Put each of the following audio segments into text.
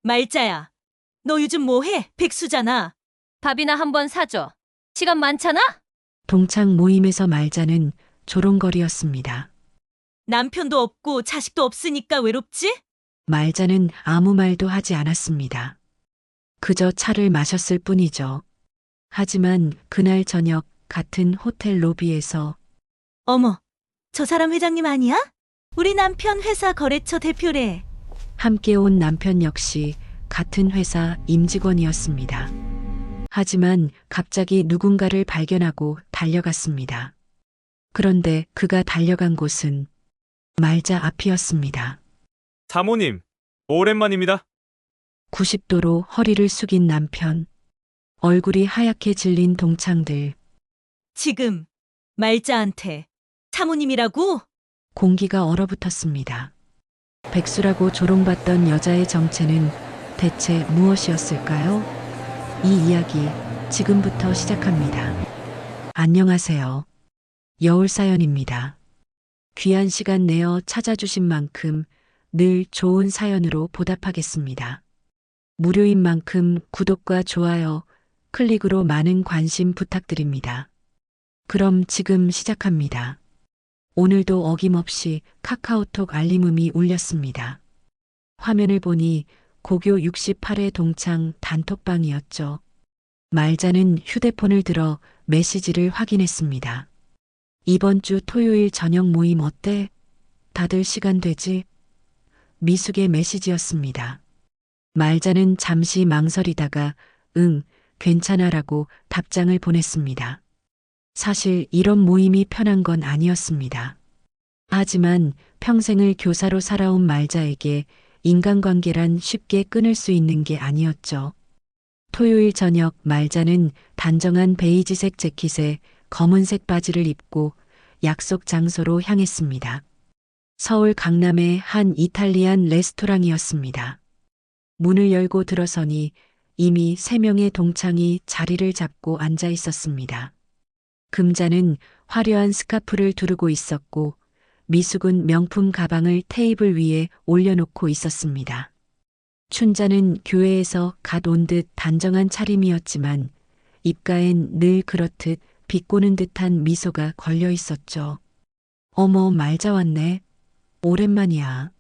말자야, 너 요즘 뭐해? 백수잖아. 밥이나 한번 사줘. 시간 많잖아? 동창 모임에서 말자는 조롱거리였습니다. 남편도 없고 자식도 없으니까 외롭지? 말자는 아무 말도 하지 않았습니다. 그저 차를 마셨을 뿐이죠. 하지만 그날 저녁 같은 호텔 로비에서 어머, 저 사람 회장님 아니야? 우리 남편 회사 거래처 대표래. 함께 온 남편 역시 같은 회사 임직원이었습니다. 하지만 갑자기 누군가를 발견하고 달려갔습니다. 그런데 그가 달려간 곳은 말자 앞이었습니다. 사모님, 오랜만입니다. 90도로 허리를 숙인 남편, 얼굴이 하얗게 질린 동창들, 지금 말자한테 사모님이라고? 공기가 얼어붙었습니다. 백수라고 조롱받던 여자의 정체는 대체 무엇이었을까요? 이 이야기 지금부터 시작합니다. 안녕하세요. 여울사연입니다. 귀한 시간 내어 찾아주신 만큼 늘 좋은 사연으로 보답하겠습니다. 무료인 만큼 구독과 좋아요, 클릭으로 많은 관심 부탁드립니다. 그럼 지금 시작합니다. 오늘도 어김없이 카카오톡 알림음이 울렸습니다. 화면을 보니 고교 68회 동창 단톡방이었죠. 말자는 휴대폰을 들어 메시지를 확인했습니다. 이번 주 토요일 저녁 모임 어때? 다들 시간 되지? 미숙의 메시지였습니다. 말자는 잠시 망설이다가 응, 괜찮아라고 답장을 보냈습니다. 사실 이런 모임이 편한 건 아니었습니다. 하지만 평생을 교사로 살아온 말자에게 인간관계란 쉽게 끊을 수 있는 게 아니었죠. 토요일 저녁 말자는 단정한 베이지색 재킷에 검은색 바지를 입고 약속 장소로 향했습니다. 서울 강남의 한 이탈리안 레스토랑이었습니다. 문을 열고 들어서니 이미 3명의 동창이 자리를 잡고 앉아 있었습니다. 금자는 화려한 스카프를 두르고 있었고 미숙은 명품 가방을 테이블 위에 올려놓고 있었습니다. 춘자는 교회에서 갓 온 듯 단정한 차림이었지만 입가엔 늘 그렇듯 비꼬는 듯한 미소가 걸려 있었죠. 어머, 말자 왔네. 오랜만이야.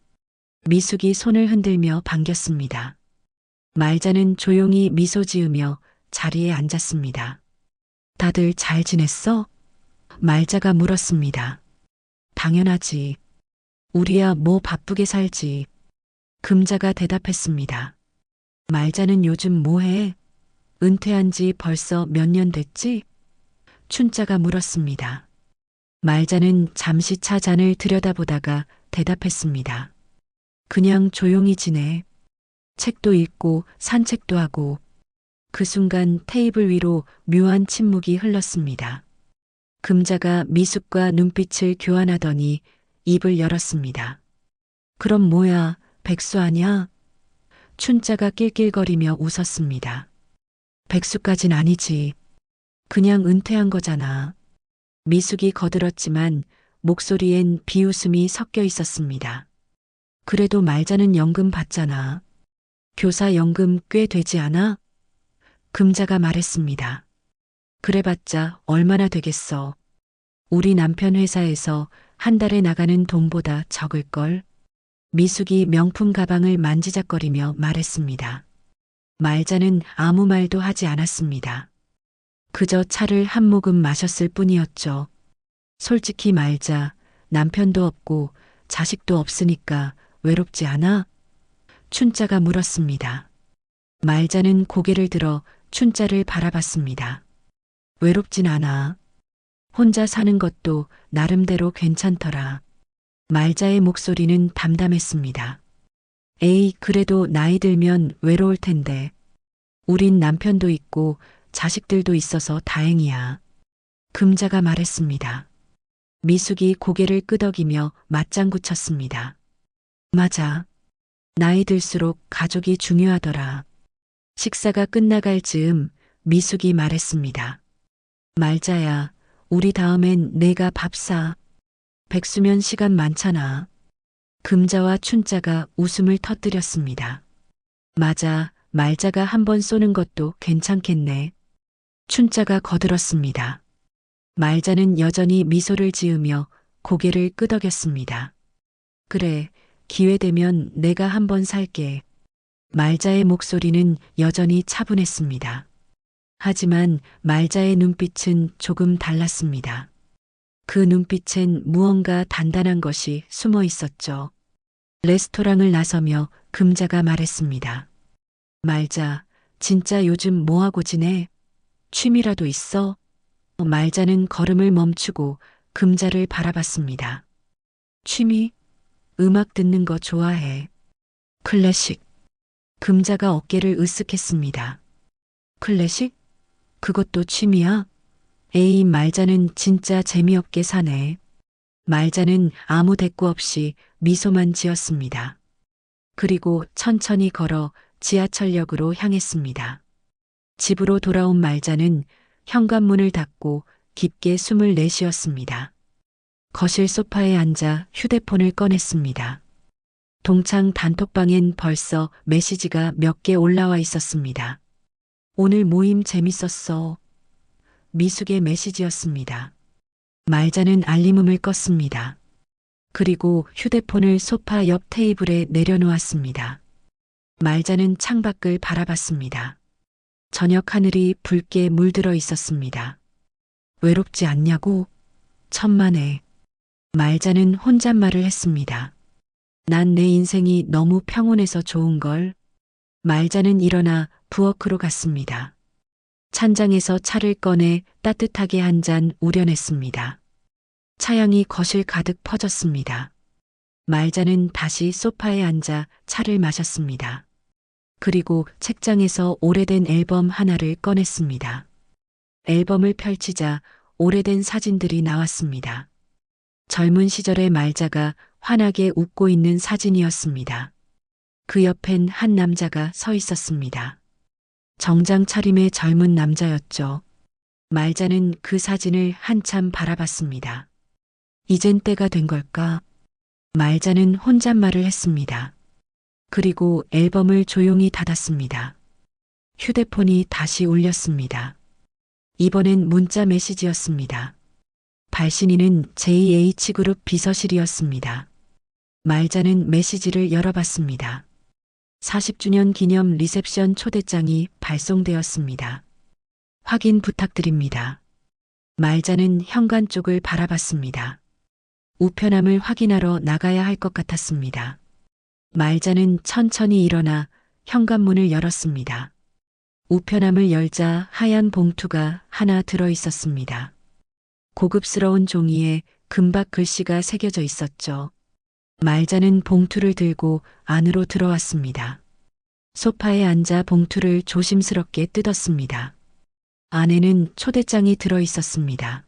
미숙이 손을 흔들며 반겼습니다. 말자는 조용히 미소 지으며 자리에 앉았습니다. 다들 잘 지냈어? 말자가 물었습니다. 당연하지. 우리야 뭐 바쁘게 살지. 금자가 대답했습니다. 말자는 요즘 뭐해? 은퇴한 지 벌써 몇 년 됐지? 춘자가 물었습니다. 말자는 잠시 차 잔을 들여다보다가 대답했습니다. 그냥 조용히 지내. 책도 읽고 산책도 하고. 그 순간 테이블 위로 묘한 침묵이 흘렀습니다. 금자가 미숙과 눈빛을 교환하더니 입을 열었습니다. 그럼 뭐야, 백수 아냐? 춘자가 낄낄거리며 웃었습니다. 백수까진 아니지. 그냥 은퇴한 거잖아. 미숙이 거들었지만 목소리엔 비웃음이 섞여 있었습니다. 그래도 말자는 연금 받잖아. 교사 연금 꽤 되지 않아? 금자가 말했습니다. 그래봤자 얼마나 되겠어. 우리 남편 회사에서 한 달에 나가는 돈보다 적을걸? 미숙이 명품 가방을 만지작거리며 말했습니다. 말자는 아무 말도 하지 않았습니다. 그저 차를 한 모금 마셨을 뿐이었죠. 솔직히 말자, 남편도 없고 자식도 없으니까 외롭지 않아? 춘자가 물었습니다. 말자는 고개를 들어 춘자를 바라봤습니다. 외롭진 않아. 혼자 사는 것도 나름대로 괜찮더라. 말자의 목소리는 담담했습니다. 에이, 그래도 나이 들면 외로울 텐데. 우린 남편도 있고 자식들도 있어서 다행이야. 금자가 말했습니다. 미숙이 고개를 끄덕이며 맞장구 쳤습니다. 맞아. 나이 들수록 가족이 중요하더라. 식사가 끝나갈 즈음 미숙이 말했습니다. 말자야, 우리 다음엔 내가 밥 사. 백수면 시간 많잖아. 금자와 춘자가 웃음을 터뜨렸습니다. 맞아, 말자가 한 번 쏘는 것도 괜찮겠네. 춘자가 거들었습니다. 말자는 여전히 미소를 지으며 고개를 끄덕였습니다. 그래, 기회되면 내가 한 번 살게. 말자의 목소리는 여전히 차분했습니다. 하지만 말자의 눈빛은 조금 달랐습니다. 그 눈빛엔 무언가 단단한 것이 숨어 있었죠. 레스토랑을 나서며 금자가 말했습니다. 말자, 진짜 요즘 뭐하고 지내? 취미라도 있어? 말자는 걸음을 멈추고 금자를 바라봤습니다. 취미? 음악 듣는 거 좋아해. 클래식. 금자가 어깨를 으쓱했습니다. 클래식? 그것도 취미야? 에이, 말자는 진짜 재미없게 사네. 말자는 아무 대꾸 없이 미소만 지었습니다. 그리고 천천히 걸어 지하철역으로 향했습니다. 집으로 돌아온 말자는 현관문을 닫고 깊게 숨을 내쉬었습니다. 거실 소파에 앉아 휴대폰을 꺼냈습니다. 동창 단톡방엔 벌써 메시지가 몇 개 올라와 있었습니다. 오늘 모임 재밌었어. 미숙의 메시지였습니다. 말자는 알림음을 껐습니다. 그리고 휴대폰을 소파 옆 테이블에 내려놓았습니다. 말자는 창밖을 바라봤습니다. 저녁 하늘이 붉게 물들어 있었습니다. 외롭지 않냐고? 천만에. 말자는 혼잣말을 했습니다. 난 내 인생이 너무 평온해서 좋은걸. 말자는 일어나 부엌으로 갔습니다. 찬장에서 차를 꺼내 따뜻하게 한 잔 우려냈습니다. 차향이 거실 가득 퍼졌습니다. 말자는 다시 소파에 앉아 차를 마셨습니다. 그리고 책장에서 오래된 앨범 하나를 꺼냈습니다. 앨범을 펼치자 오래된 사진들이 나왔습니다. 젊은 시절의 말자가 환하게 웃고 있는 사진이었습니다. 그 옆엔 한 남자가 서 있었습니다. 정장 차림의 젊은 남자였죠. 말자는 그 사진을 한참 바라봤습니다. 이젠 때가 된 걸까? 말자는 혼잣말을 했습니다. 그리고 앨범을 조용히 닫았습니다. 휴대폰이 다시 울렸습니다. 이번엔 문자 메시지였습니다. 발신인은 JH그룹 비서실이었습니다. 말자는 메시지를 열어봤습니다. 40주년 기념 리셉션 초대장이 발송되었습니다. 확인 부탁드립니다. 말자는 현관 쪽을 바라봤습니다. 우편함을 확인하러 나가야 할 것 같았습니다. 말자는 천천히 일어나 현관문을 열었습니다. 우편함을 열자 하얀 봉투가 하나 들어 있었습니다. 고급스러운 종이에 금박 글씨가 새겨져 있었죠. 말자는 봉투를 들고 안으로 들어왔습니다. 소파에 앉아 봉투를 조심스럽게 뜯었습니다. 안에는 초대장이 들어 있었습니다.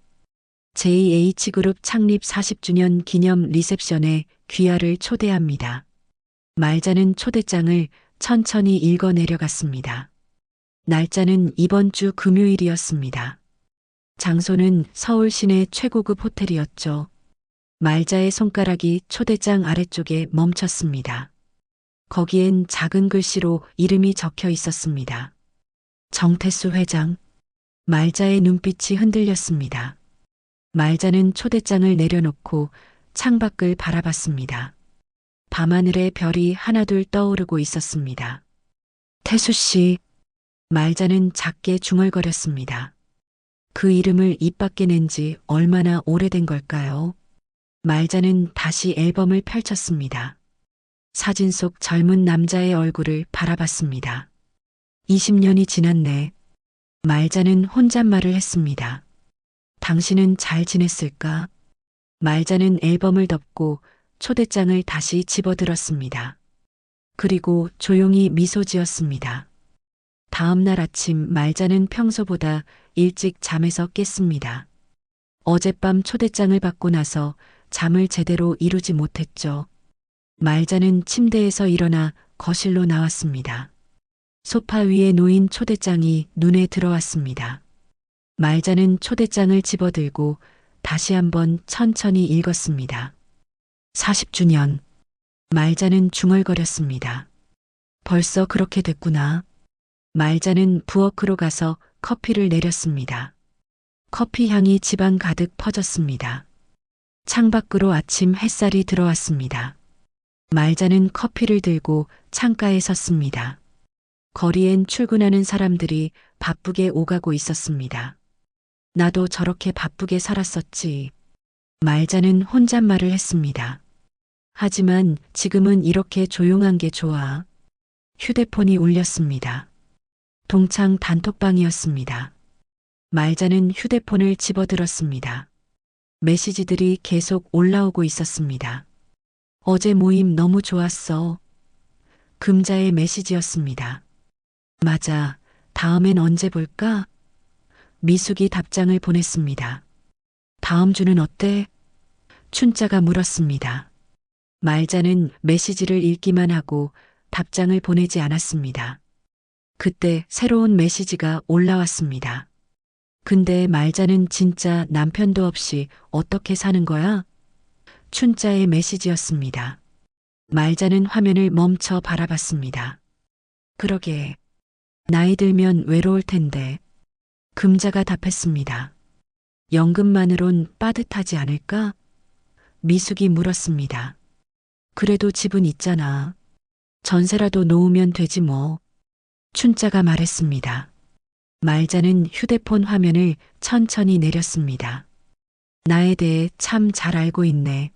JH그룹 창립 40주년 기념 리셉션에 귀하를 초대합니다. 말자는 초대장을 천천히 읽어 내려갔습니다. 날짜는 이번 주 금요일이었습니다. 장소는 서울 시내 최고급 호텔이었죠. 말자의 손가락이 초대장 아래쪽에 멈췄습니다. 거기엔 작은 글씨로 이름이 적혀 있었습니다. 정태수 회장. 말자의 눈빛이 흔들렸습니다. 말자는 초대장을 내려놓고 창밖을 바라봤습니다. 밤하늘에 별이 하나둘 떠오르고 있었습니다. 태수 씨. 말자는 작게 중얼거렸습니다. 그 이름을 입 밖에 낸 지 얼마나 오래된 걸까요? 말자는 다시 앨범을 펼쳤습니다. 사진 속 젊은 남자의 얼굴을 바라봤습니다. 20년이 지났네. 말자는 혼잣말을 했습니다. 당신은 잘 지냈을까? 말자는 앨범을 덮고 초대장을 다시 집어들었습니다. 그리고 조용히 미소 지었습니다. 다음 날 아침 말자는 평소보다 일찍 잠에서 깼습니다. 어젯밤 초대장을 받고 나서 잠을 제대로 이루지 못했죠. 말자는 침대에서 일어나 거실로 나왔습니다. 소파 위에 놓인 초대장이 눈에 들어왔습니다. 말자는 초대장을 집어들고 다시 한번 천천히 읽었습니다. 40주년. 말자는 중얼거렸습니다. 벌써 그렇게 됐구나. 말자는 부엌으로 가서 커피를 내렸습니다. 커피 향이 집안 가득 퍼졌습니다. 창밖으로 아침 햇살이 들어왔습니다. 말자는 커피를 들고 창가에 섰습니다. 거리엔 출근하는 사람들이 바쁘게 오가고 있었습니다. 나도 저렇게 바쁘게 살았었지. 말자는 혼잣말을 했습니다. 하지만 지금은 이렇게 조용한 게 좋아. 휴대폰이 울렸습니다. 동창 단톡방이었습니다. 말자는 휴대폰을 집어들었습니다. 메시지들이 계속 올라오고 있었습니다. 어제 모임 너무 좋았어. 금자의 메시지였습니다. 맞아. 다음엔 언제 볼까? 미숙이 답장을 보냈습니다. 다음 주는 어때? 춘자가 물었습니다. 말자는 메시지를 읽기만 하고 답장을 보내지 않았습니다. 그때 새로운 메시지가 올라왔습니다. 근데 말자는 진짜 남편도 없이 어떻게 사는 거야? 춘자의 메시지였습니다. 말자는 화면을 멈춰 바라봤습니다. 그러게. 나이 들면 외로울 텐데. 금자가 답했습니다. 연금만으론 빠듯하지 않을까? 미숙이 물었습니다. 그래도 집은 있잖아. 전세라도 놓으면 되지 뭐. 춘자가 말했습니다. 말자는 휴대폰 화면을 천천히 내렸습니다. 나에 대해 참 잘 알고 있네.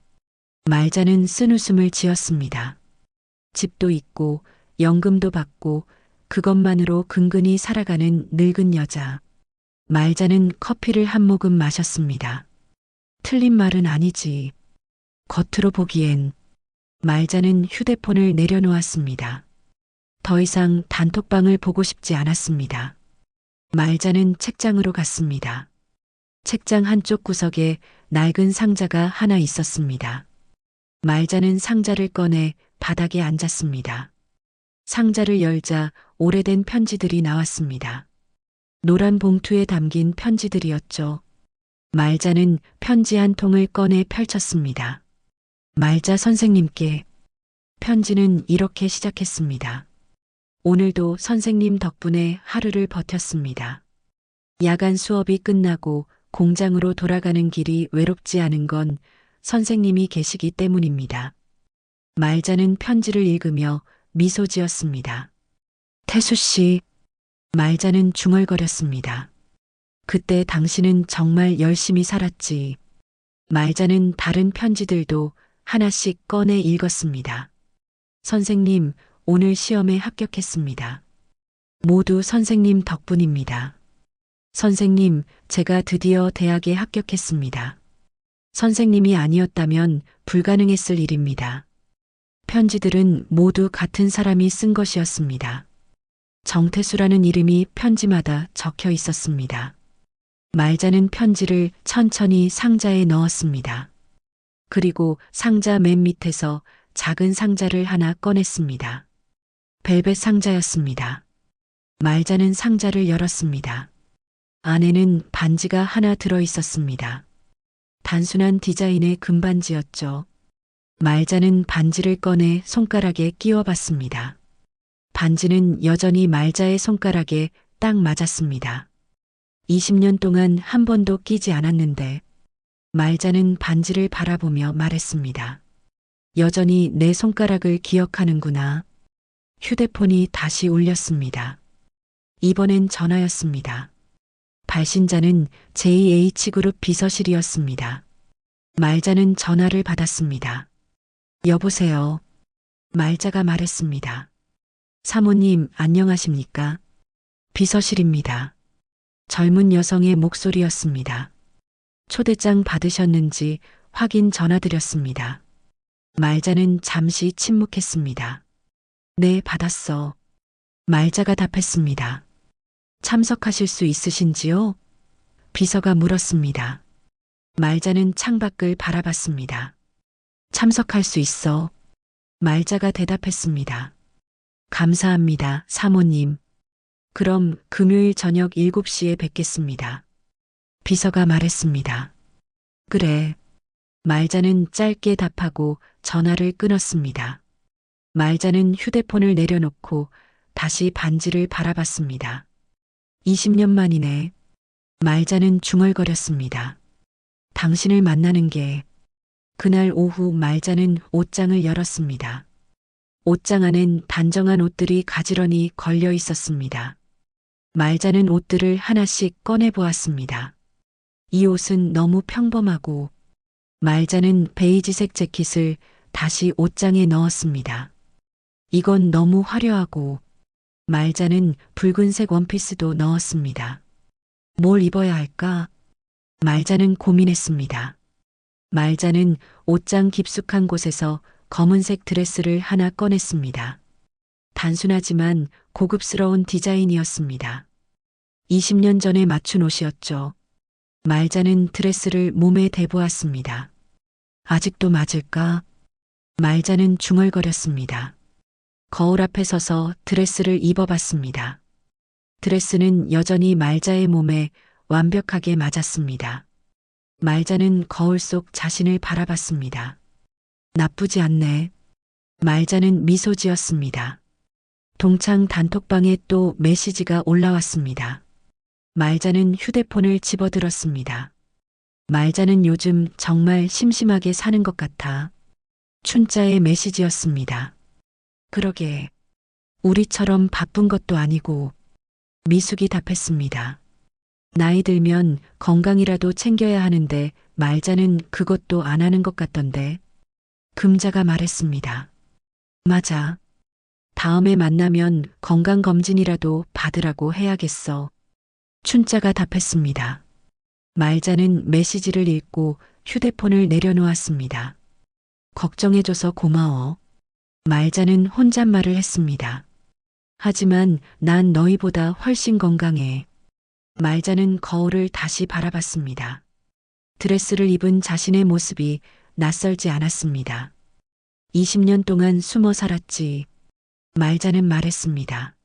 말자는 쓴웃음을 지었습니다. 집도 있고 연금도 받고 그것만으로 근근히 살아가는 늙은 여자. 말자는 커피를 한 모금 마셨습니다. 틀린 말은 아니지. 겉으로 보기엔. 말자는 휴대폰을 내려놓았습니다. 더 이상 단톡방을 보고 싶지 않았습니다. 말자는 책장으로 갔습니다. 책장 한쪽 구석에 낡은 상자가 하나 있었습니다. 말자는 상자를 꺼내 바닥에 앉았습니다. 상자를 열자 오래된 편지들이 나왔습니다. 노란 봉투에 담긴 편지들이었죠. 말자는 편지 한 통을 꺼내 펼쳤습니다. 말자 선생님께. 편지는 이렇게 시작했습니다. 오늘도 선생님 덕분에 하루를 버텼습니다. 야간 수업이 끝나고 공장으로 돌아가는 길이 외롭지 않은 건 선생님이 계시기 때문입니다. 말자는 편지를 읽으며 미소 지었습니다. 태수 씨. 말자는 중얼거렸습니다. 그때 당신은 정말 열심히 살았지. 말자는 다른 편지들도 하나씩 꺼내 읽었습니다. 선생님, 오늘 시험에 합격했습니다. 모두 선생님 덕분입니다. 선생님, 제가 드디어 대학에 합격했습니다. 선생님이 아니었다면 불가능했을 일입니다. 편지들은 모두 같은 사람이 쓴 것이었습니다. 정태수라는 이름이 편지마다 적혀 있었습니다. 말자는 편지를 천천히 상자에 넣었습니다. 그리고 상자 맨 밑에서 작은 상자를 하나 꺼냈습니다. 벨벳 상자였습니다. 말자는 상자를 열었습니다. 안에는 반지가 하나 들어 있었습니다. 단순한 디자인의 금반지였죠. 말자는 반지를 꺼내 손가락에 끼워 봤습니다. 반지는 여전히 말자의 손가락에 딱 맞았습니다. 20년 동안 한 번도 끼지 않았는데 말자는 반지를 바라보며 말했습니다. 여전히 내 손가락을 기억하는구나. 휴대폰이 다시 울렸습니다. 이번엔 전화였습니다. 발신자는 JH그룹 비서실이었습니다. 말자는 전화를 받았습니다. 여보세요. 말자가 말했습니다. 사모님, 안녕하십니까? 비서실입니다. 젊은 여성의 목소리였습니다. 초대장 받으셨는지 확인 전화드렸습니다. 말자는 잠시 침묵했습니다. 네, 받았어. 말자가 답했습니다. 참석하실 수 있으신지요? 비서가 물었습니다. 말자는 창밖을 바라봤습니다. 참석할 수 있어. 말자가 대답했습니다. 감사합니다, 사모님. 그럼 금요일 저녁 7시에 뵙겠습니다. 비서가 말했습니다. 그래. 말자는 짧게 답하고 전화를 끊었습니다. 말자는 휴대폰을 내려놓고 다시 반지를 바라봤습니다. 20년 만이네. 말자는 중얼거렸습니다. 당신을 만나는 게. 그날 오후 말자는 옷장을 열었습니다. 옷장 안엔 단정한 옷들이 가지런히 걸려 있었습니다. 말자는 옷들을 하나씩 꺼내 보았습니다. 이 옷은 너무 평범하고. 말자는 베이지색 재킷을 다시 옷장에 넣었습니다. 이건 너무 화려하고. 말자는 붉은색 원피스도 넣었습니다. 뭘 입어야 할까? 말자는 고민했습니다. 말자는 옷장 깊숙한 곳에서 검은색 드레스를 하나 꺼냈습니다. 단순하지만 고급스러운 디자인이었습니다. 20년 전에 맞춘 옷이었죠. 말자는 드레스를 몸에 대보았습니다. 아직도 맞을까? 말자는 중얼거렸습니다. 거울 앞에 서서 드레스를 입어봤습니다. 드레스는 여전히 말자의 몸에 완벽하게 맞았습니다. 말자는 거울 속 자신을 바라봤습니다. 나쁘지 않네. 말자는 미소 지었습니다. 동창 단톡방에 또 메시지가 올라왔습니다. 말자는 휴대폰을 집어들었습니다. 말자는 요즘 정말 심심하게 사는 것 같아. 춘자의 메시지였습니다. 그러게. 우리처럼 바쁜 것도 아니고. 미숙이 답했습니다. 나이 들면 건강이라도 챙겨야 하는데 말자는 그것도 안 하는 것 같던데. 금자가 말했습니다. 맞아. 다음에 만나면 건강검진이라도 받으라고 해야겠어. 춘자가 답했습니다. 말자는 메시지를 읽고 휴대폰을 내려놓았습니다. 걱정해줘서 고마워. 말자는 혼잣말을 했습니다. 하지만 난 너희보다 훨씬 건강해. 말자는 거울을 다시 바라봤습니다. 드레스를 입은 자신의 모습이 낯설지 않았습니다. 20년 동안 숨어 살았지. 말자는 말했습니다.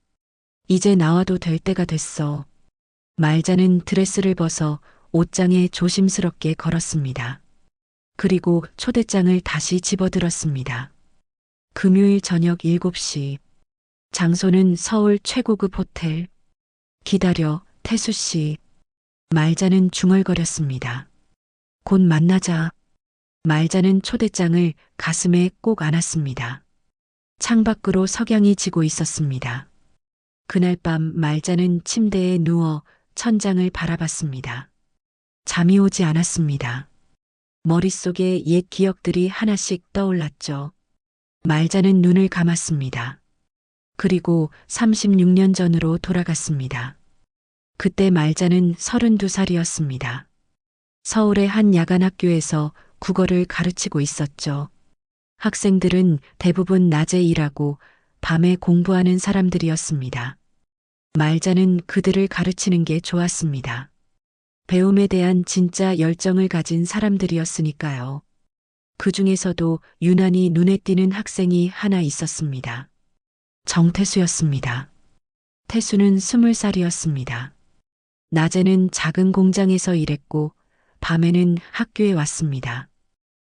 이제 나와도 될 때가 됐어. 말자는 드레스를 벗어 옷장에 조심스럽게 걸었습니다. 그리고 초대장을 다시 집어들었습니다. 금요일 저녁 7시. 장소는 서울 최고급 호텔. 기다려, 태수 씨. 말자는 중얼거렸습니다. 곧 만나자. 말자는 초대장을 가슴에 꼭 안았습니다. 창밖으로 석양이 지고 있었습니다. 그날 밤 말자는 침대에 누워 천장을 바라봤습니다. 잠이 오지 않았습니다. 머릿속에 옛 기억들이 하나씩 떠올랐죠. 말자는 눈을 감았습니다. 그리고 36년 전으로 돌아갔습니다. 그때 말자는 32살이었습니다. 서울의 한 야간 학교에서 국어를 가르치고 있었죠. 학생들은 대부분 낮에 일하고 밤에 공부하는 사람들이었습니다. 말자는 그들을 가르치는 게 좋았습니다. 배움에 대한 진짜 열정을 가진 사람들이었으니까요. 그 중에서도 유난히 눈에 띄는 학생이 하나 있었습니다. 정태수였습니다. 태수는 20살이었습니다. 낮에는 작은 공장에서 일했고 밤에는 학교에 왔습니다.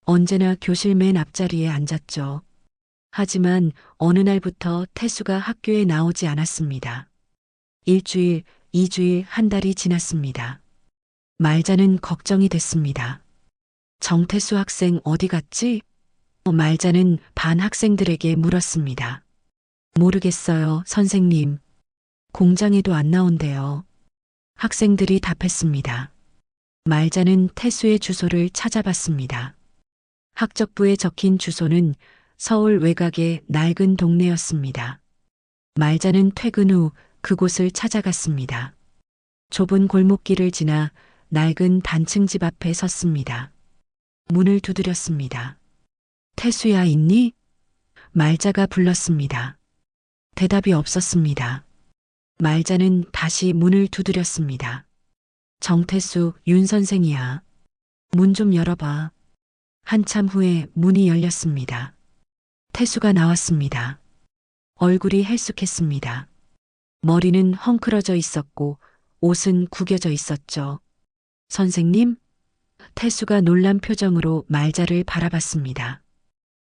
언제나 교실 맨 앞자리에 앉았죠. 하지만 어느 날부터 태수가 학교에 나오지 않았습니다. 1주일, 2주일, 한 달이 지났습니다. 말자는 걱정이 됐습니다. 정태수 학생 어디 갔지? 말자는 반 학생들에게 물었습니다. 모르겠어요, 선생님. 공장에도 안 나온대요. 학생들이 답했습니다. 말자는 태수의 주소를 찾아봤습니다. 학적부에 적힌 주소는 서울 외곽의 낡은 동네였습니다. 말자는 퇴근 후 그곳을 찾아갔습니다. 좁은 골목길을 지나 낡은 단층 집 앞에 섰습니다. 문을 두드렸습니다. 태수야, 있니? 말자가 불렀습니다. 대답이 없었습니다. 말자는 다시 문을 두드렸습니다. 정태수, 윤 선생이야. 문 좀 열어봐. 한참 후에 문이 열렸습니다. 태수가 나왔습니다. 얼굴이 헬쑥했습니다. 머리는 헝클어져 있었고 옷은 구겨져 있었죠. 선생님? 태수가 놀란 표정으로 말자를 바라봤습니다.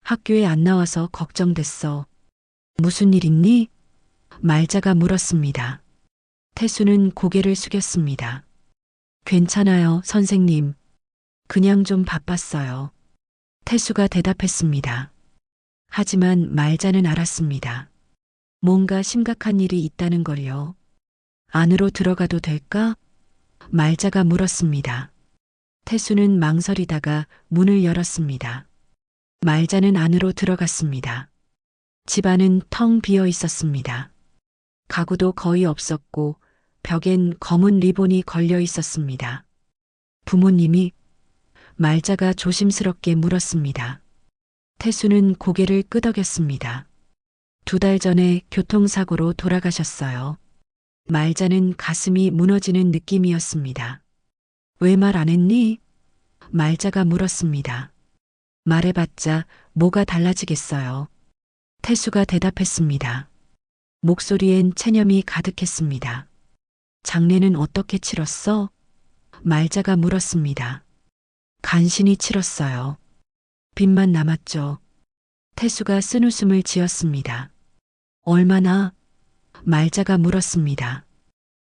학교에 안 나와서 걱정됐어. 무슨 일 있니? 말자가 물었습니다. 태수는 고개를 숙였습니다. 괜찮아요, 선생님. 그냥 좀 바빴어요. 태수가 대답했습니다. 하지만 말자는 알았습니다. 뭔가 심각한 일이 있다는 걸요. 안으로 들어가도 될까? 말자가 물었습니다. 태수는 망설이다가 문을 열었습니다. 말자는 안으로 들어갔습니다. 집안은 텅 비어 있었습니다. 가구도 거의 없었고 벽엔 검은 리본이 걸려 있었습니다. 부모님이? 말자가 조심스럽게 물었습니다. 태수는 고개를 끄덕였습니다. 2달 전에 교통사고로 돌아가셨어요. 말자는 가슴이 무너지는 느낌이었습니다. 왜 말 안 했니? 말자가 물었습니다. 말해봤자 뭐가 달라지겠어요. 태수가 대답했습니다. 목소리엔 체념이 가득했습니다. 장례는 어떻게 치렀어? 말자가 물었습니다. 간신히 치렀어요. 빚만 남았죠. 태수가 쓴웃음을 지었습니다. 얼마나? 말자가 물었습니다.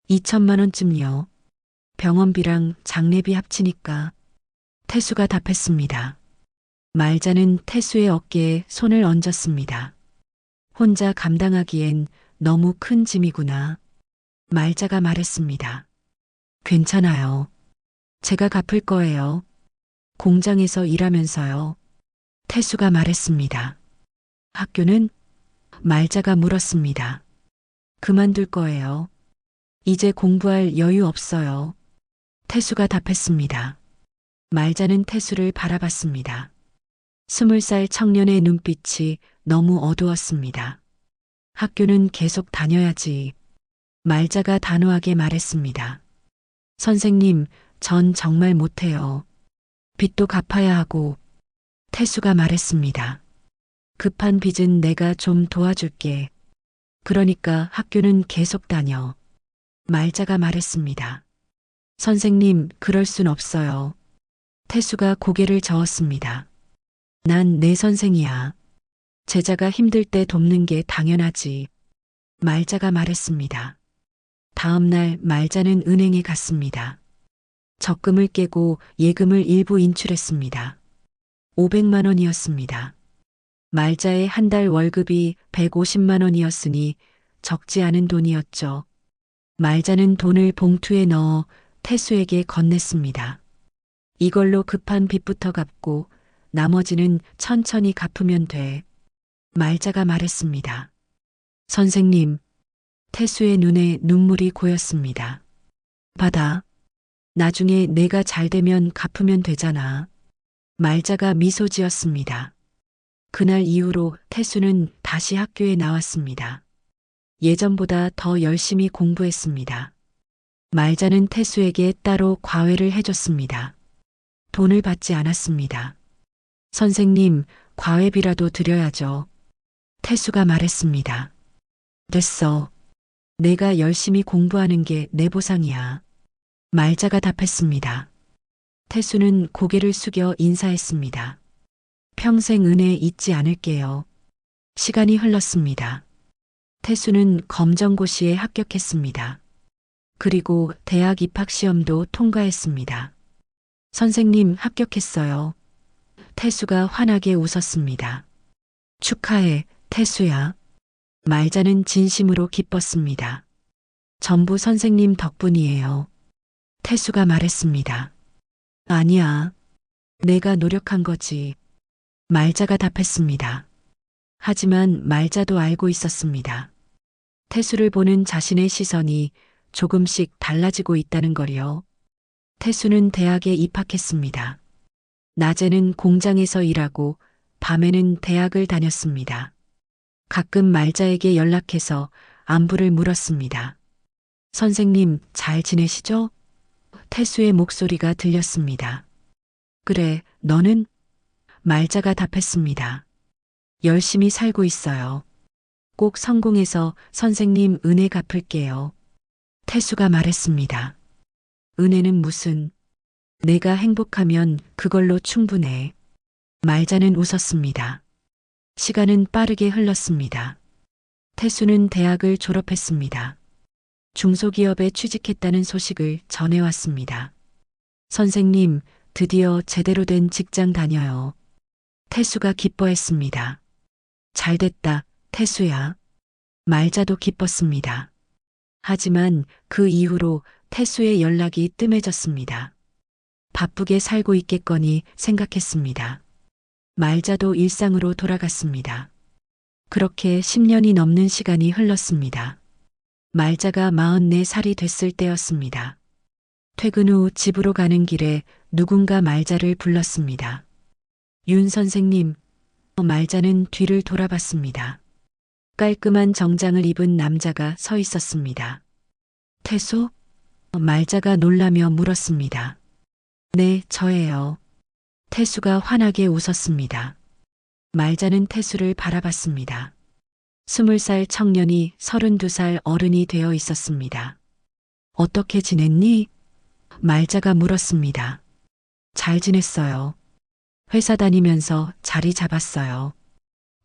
2천만 원쯤요. 병원비랑 장례비 합치니까. 태수가 답했습니다. 말자는 태수의 어깨에 손을 얹었습니다. 혼자 감당하기엔 너무 큰 짐이구나. 말자가 말했습니다. 괜찮아요. 제가 갚을 거예요. 공장에서 일하면서요. 태수가 말했습니다. 학교는? 말자가 물었습니다. 그만둘 거예요. 이제 공부할 여유 없어요. 태수가 답했습니다. 말자는 태수를 바라봤습니다. 20살 청년의 눈빛이 너무 어두웠습니다. 학교는 계속 다녀야지. 말자가 단호하게 말했습니다. 선생님, 전 정말 못해요. 빚도 갚아야 하고. 태수가 말했습니다. 급한 빚은 내가 좀 도와줄게. 그러니까 학교는 계속 다녀. 말자가 말했습니다. 선생님, 그럴 순 없어요. 태수가 고개를 저었습니다. 난 내 선생이야. 제자가 힘들 때 돕는 게 당연하지. 말자가 말했습니다. 다음 날 말자는 은행에 갔습니다. 적금을 깨고 예금을 일부 인출했습니다. 500만 원이었습니다. 말자의 한 달 월급이 150만 원이었으니 적지 않은 돈이었죠. 말자는 돈을 봉투에 넣어 태수에게 건넸습니다. 이걸로 급한 빚부터 갚고 나머지는 천천히 갚으면 돼. 말자가 말했습니다. 선생님, 태수의 눈에 눈물이 고였습니다. 받아. 나중에 내가 잘 되면 갚으면 되잖아. 말자가 미소 지었습니다. 그날 이후로 태수는 다시 학교에 나왔습니다. 예전보다 더 열심히 공부했습니다. 말자는 태수에게 따로 과외를 해줬습니다. 돈을 받지 않았습니다. 선생님, 과외비라도 드려야죠. 태수가 말했습니다. 됐어. 내가 열심히 공부하는 게 내 보상이야. 말자가 답했습니다. 태수는 고개를 숙여 인사했습니다. 평생 은혜 잊지 않을게요. 시간이 흘렀습니다. 태수는 검정고시에 합격했습니다. 그리고 대학 입학시험도 통과했습니다. 선생님, 합격했어요. 태수가 환하게 웃었습니다. 축하해, 태수야. 말자는 진심으로 기뻤습니다. 전부 선생님 덕분이에요. 태수가 말했습니다. 아니야. 내가 노력한 거지. 말자가 답했습니다. 하지만 말자도 알고 있었습니다. 태수를 보는 자신의 시선이 조금씩 달라지고 있다는 걸요. 태수는 대학에 입학했습니다. 낮에는 공장에서 일하고 밤에는 대학을 다녔습니다. 가끔 말자에게 연락해서 안부를 물었습니다. 선생님, 잘 지내시죠? 태수의 목소리가 들렸습니다. 그래, 너는? 말자가 답했습니다. 열심히 살고 있어요. 꼭 성공해서 선생님 은혜 갚을게요. 태수가 말했습니다. 은혜는 무슨? 내가 행복하면 그걸로 충분해. 말자는 웃었습니다. 시간은 빠르게 흘렀습니다. 태수는 대학을 졸업했습니다. 중소기업에 취직했다는 소식을 전해왔습니다. 선생님, 드디어 제대로 된 직장 다녀요. 태수가 기뻐했습니다. 잘됐다, 태수야. 말자도 기뻤습니다. 하지만 그 이후로 태수의 연락이 뜸해졌습니다. 바쁘게 살고 있겠거니 생각했습니다. 말자도 일상으로 돌아갔습니다. 그렇게 10년이 넘는 시간이 흘렀습니다. 말자가 44살이 됐을 때였습니다. 퇴근 후 집으로 가는 길에 누군가 말자를 불렀습니다. 윤 선생님, 말자는 뒤를 돌아봤습니다. 깔끔한 정장을 입은 남자가 서 있었습니다. 태수? 말자가 놀라며 물었습니다. 네, 저예요. 태수가 환하게 웃었습니다. 말자는 태수를 바라봤습니다. 20살 청년이 32살 어른이 되어 있었습니다. 어떻게 지냈니? 말자가 물었습니다. 잘 지냈어요. 회사 다니면서 자리 잡았어요.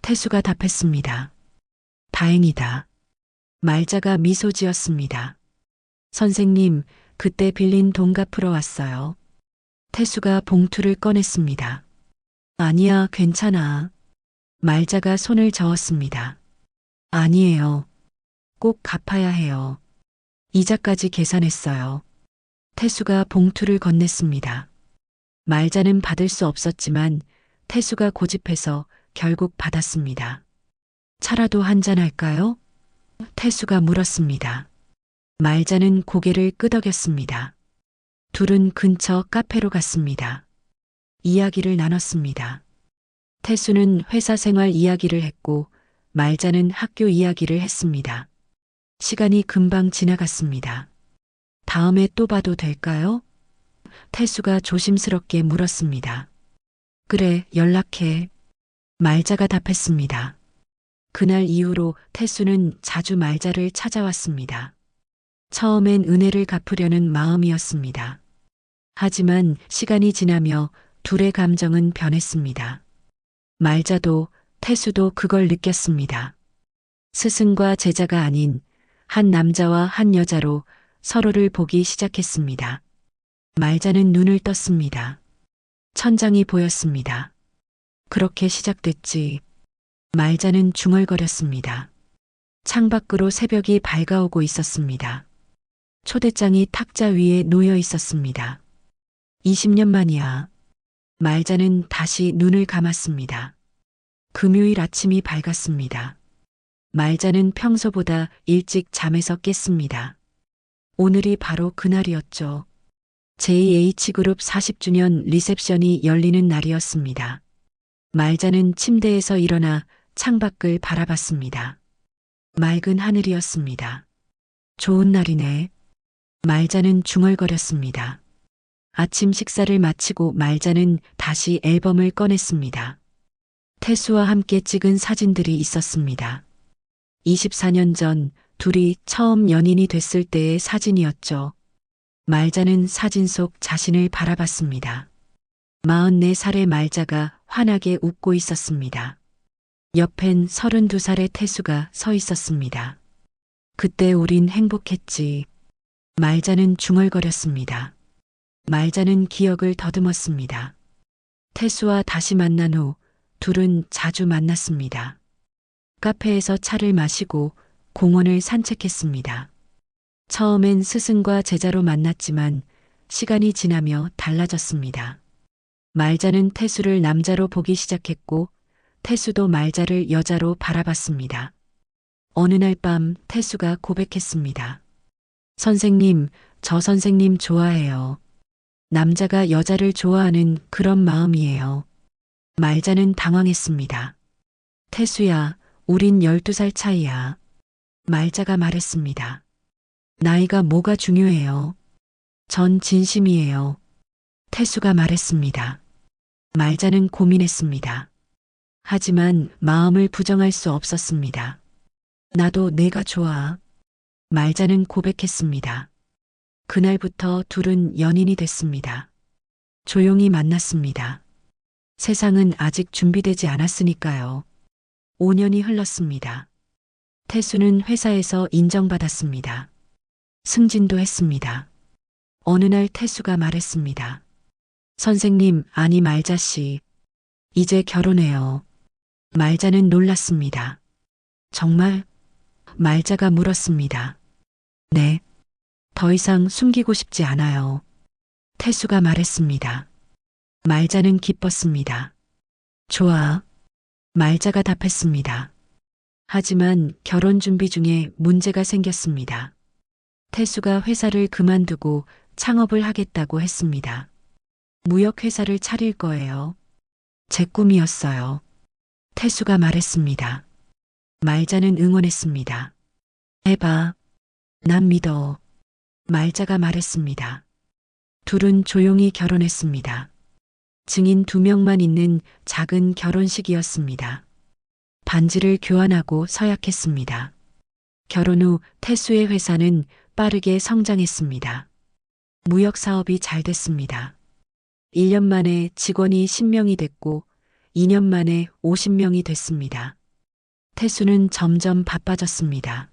태수가 답했습니다. 다행이다. 말자가 미소 지었습니다. 선생님, 그때 빌린 돈 갚으러 왔어요. 태수가 봉투를 꺼냈습니다. 아니야, 괜찮아. 말자가 손을 저었습니다. 아니에요. 꼭 갚아야 해요. 이자까지 계산했어요. 태수가 봉투를 건넸습니다. 말자는 받을 수 없었지만 태수가 고집해서 결국 받았습니다. 차라도 한잔 할까요? 태수가 물었습니다. 말자는 고개를 끄덕였습니다. 둘은 근처 카페로 갔습니다. 이야기를 나눴습니다. 태수는 회사 생활 이야기를 했고 말자는 학교 이야기를 했습니다. 시간이 금방 지나갔습니다. 다음에 또 봐도 될까요? 태수가 조심스럽게 물었습니다. 그래, 연락해. 말자가 답했습니다. 그날 이후로 태수는 자주 말자를 찾아왔습니다. 처음엔 은혜를 갚으려는 마음이었습니다. 하지만 시간이 지나며 둘의 감정은 변했습니다. 말자도 태수도 그걸 느꼈습니다. 스승과 제자가 아닌 한 남자와 한 여자로 서로를 보기 시작했습니다. 말자는 눈을 떴습니다. 천장이 보였습니다. 그렇게 시작됐지. 말자는 중얼거렸습니다. 창밖으로 새벽이 밝아오고 있었습니다. 초대장이 탁자 위에 놓여 있었습니다. 20년 만이야. 말자는 다시 눈을 감았습니다. 금요일 아침이 밝았습니다. 말자는 평소보다 일찍 잠에서 깼습니다. 오늘이 바로 그날이었죠. JH그룹 40주년 리셉션이 열리는 날이었습니다. 말자는 침대에서 일어나 창밖을 바라봤습니다. 맑은 하늘이었습니다. 좋은 날이네. 말자는 중얼거렸습니다. 아침 식사를 마치고 말자는 다시 앨범을 꺼냈습니다. 태수와 함께 찍은 사진들이 있었습니다. 24년 전 둘이 처음 연인이 됐을 때의 사진이었죠. 말자는 사진 속 자신을 바라봤습니다. 44살의 말자가 환하게 웃고 있었습니다. 옆엔 32살의 태수가 서 있었습니다. 그때 우린 행복했지. 말자는 중얼거렸습니다. 말자는 기억을 더듬었습니다. 태수와 다시 만난 후 둘은 자주 만났습니다. 카페에서 차를 마시고 공원을 산책했습니다. 처음엔 스승과 제자로 만났지만 시간이 지나며 달라졌습니다. 말자는 태수를 남자로 보기 시작했고 태수도 말자를 여자로 바라봤습니다. 어느 날 밤 태수가 고백했습니다. 선생님, 저 선생님 좋아해요. 남자가 여자를 좋아하는 그런 마음이에요. 말자는 당황했습니다. 태수야, 우린 12살 차이야. 말자가 말했습니다. 나이가 뭐가 중요해요. 전 진심이에요. 태수가 말했습니다. 말자는 고민했습니다. 하지만 마음을 부정할 수 없었습니다. 나도 내가 좋아. 말자는 고백했습니다. 그날부터 둘은 연인이 됐습니다. 조용히 만났습니다. 세상은 아직 준비되지 않았으니까요. 5년이 흘렀습니다. 태수는 회사에서 인정받았습니다. 승진도 했습니다. 어느 날 태수가 말했습니다. 선생님, 아니 말자 씨. 이제 결혼해요. 말자는 놀랐습니다. 정말? 말자가 물었습니다. 네. 더 이상 숨기고 싶지 않아요. 태수가 말했습니다. 말자는 기뻤습니다. 좋아. 말자가 답했습니다. 하지만 결혼 준비 중에 문제가 생겼습니다. 태수가 회사를 그만두고 창업을 하겠다고 했습니다. 무역회사를 차릴 거예요. 제 꿈이었어요. 태수가 말했습니다. 말자는 응원했습니다. 해봐. 난 믿어. 말자가 말했습니다. 둘은 조용히 결혼했습니다. 증인 2명만 있는 작은 결혼식이었습니다. 반지를 교환하고 서약했습니다. 결혼 후 태수의 회사는 빠르게 성장했습니다. 무역 사업이 잘 됐습니다. 1년 만에 직원이 10명이 됐고 2년 만에 50명이 됐습니다. 태수는 점점 바빠졌습니다.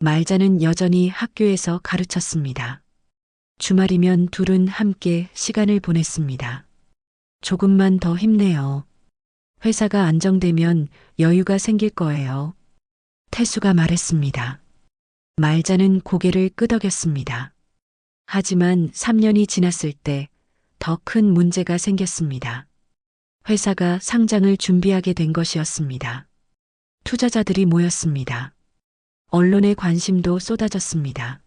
말자는 여전히 학교에서 가르쳤습니다. 주말이면 둘은 함께 시간을 보냈습니다. 조금만 더 힘내요. 회사가 안정되면 여유가 생길 거예요. 태수가 말했습니다. 말자는 고개를 끄덕였습니다. 하지만 3년이 지났을 때 더 큰 문제가 생겼습니다. 회사가 상장을 준비하게 된 것이었습니다. 투자자들이 모였습니다. 언론의 관심도 쏟아졌습니다.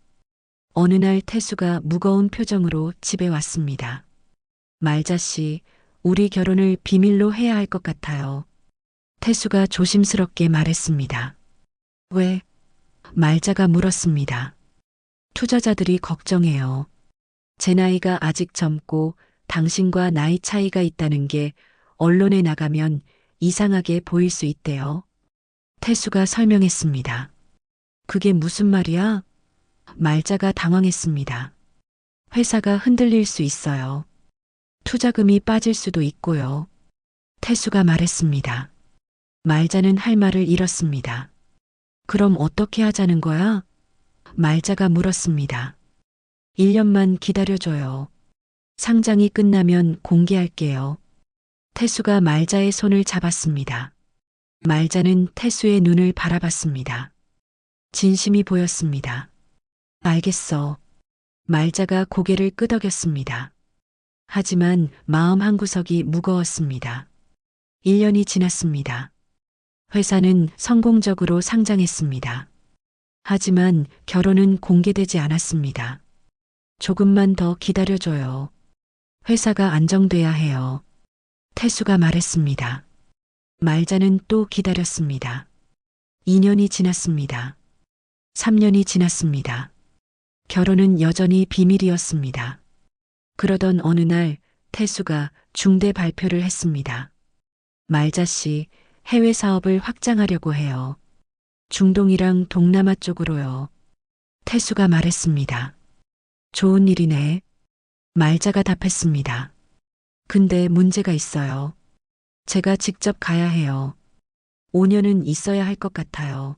어느 날 태수가 무거운 표정으로 집에 왔습니다. 말자 씨, 우리 결혼을 비밀로 해야 할 것 같아요. 태수가 조심스럽게 말했습니다. 왜? 말자가 물었습니다. 투자자들이 걱정해요. 제 나이가 아직 젊고 당신과 나이 차이가 있다는 게 언론에 나가면 이상하게 보일 수 있대요. 태수가 설명했습니다. 그게 무슨 말이야? 말자가 당황했습니다. 회사가 흔들릴 수 있어요. 투자금이 빠질 수도 있고요. 태수가 말했습니다. 말자는 할 말을 잃었습니다. 그럼 어떻게 하자는 거야? 말자가 물었습니다. 1년만 기다려줘요. 상장이 끝나면 공개할게요. 태수가 말자의 손을 잡았습니다. 말자는 태수의 눈을 바라봤습니다. 진심이 보였습니다. 알겠어. 말자가 고개를 끄덕였습니다. 하지만 마음 한구석이 무거웠습니다. 1년이 지났습니다. 회사는 성공적으로 상장했습니다. 하지만 결혼은 공개되지 않았습니다. 조금만 더 기다려줘요. 회사가 안정돼야 해요. 태수가 말했습니다. 말자는 또 기다렸습니다. 2년이 지났습니다. 3년이 지났습니다. 결혼은 여전히 비밀이었습니다. 그러던 어느 날 태수가 중대 발표를 했습니다. 말자 씨, 해외 사업을 확장하려고 해요. 중동이랑 동남아 쪽으로요. 태수가 말했습니다. 좋은 일이네. 말자가 답했습니다. 근데 문제가 있어요. 제가 직접 가야 해요. 5년은 있어야 할 것 같아요.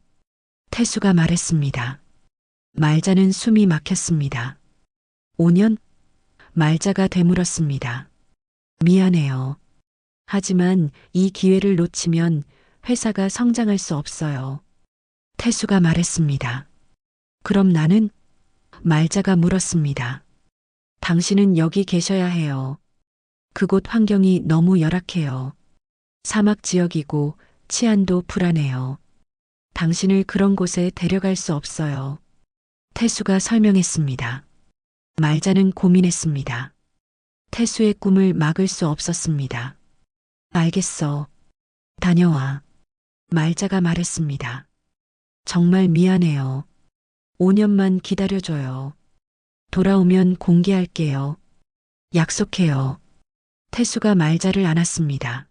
태수가 말했습니다. 말자는 숨이 막혔습니다. 5년? 말자가 되물었습니다. 미안해요. 하지만 이 기회를 놓치면 회사가 성장할 수 없어요. 태수가 말했습니다. 그럼 나는? 말자가 물었습니다. 당신은 여기 계셔야 해요. 그곳 환경이 너무 열악해요. 사막 지역이고 치안도 불안해요. 당신을 그런 곳에 데려갈 수 없어요. 태수가 설명했습니다. 말자는 고민했습니다. 태수의 꿈을 막을 수 없었습니다. 알겠어. 다녀와. 말자가 말했습니다. 정말 미안해요. 5년만 기다려줘요. 돌아오면 공개할게요. 약속해요. 태수가 말자를 안았습니다.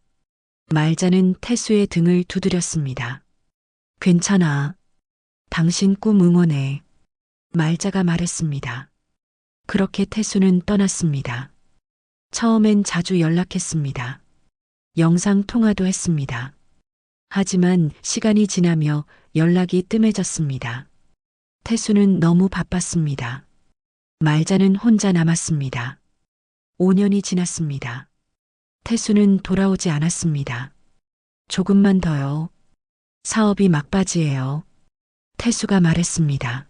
말자는 태수의 등을 두드렸습니다. 괜찮아. 당신 꿈 응원해. 말자가 말했습니다. 그렇게 태수는 떠났습니다. 처음엔 자주 연락했습니다. 영상 통화도 했습니다. 하지만 시간이 지나며 연락이 뜸해졌습니다. 태수는 너무 바빴습니다. 말자는 혼자 남았습니다. 5년이 지났습니다. 태수는 돌아오지 않았습니다. 조금만 더요. 사업이 막바지예요. 태수가 말했습니다.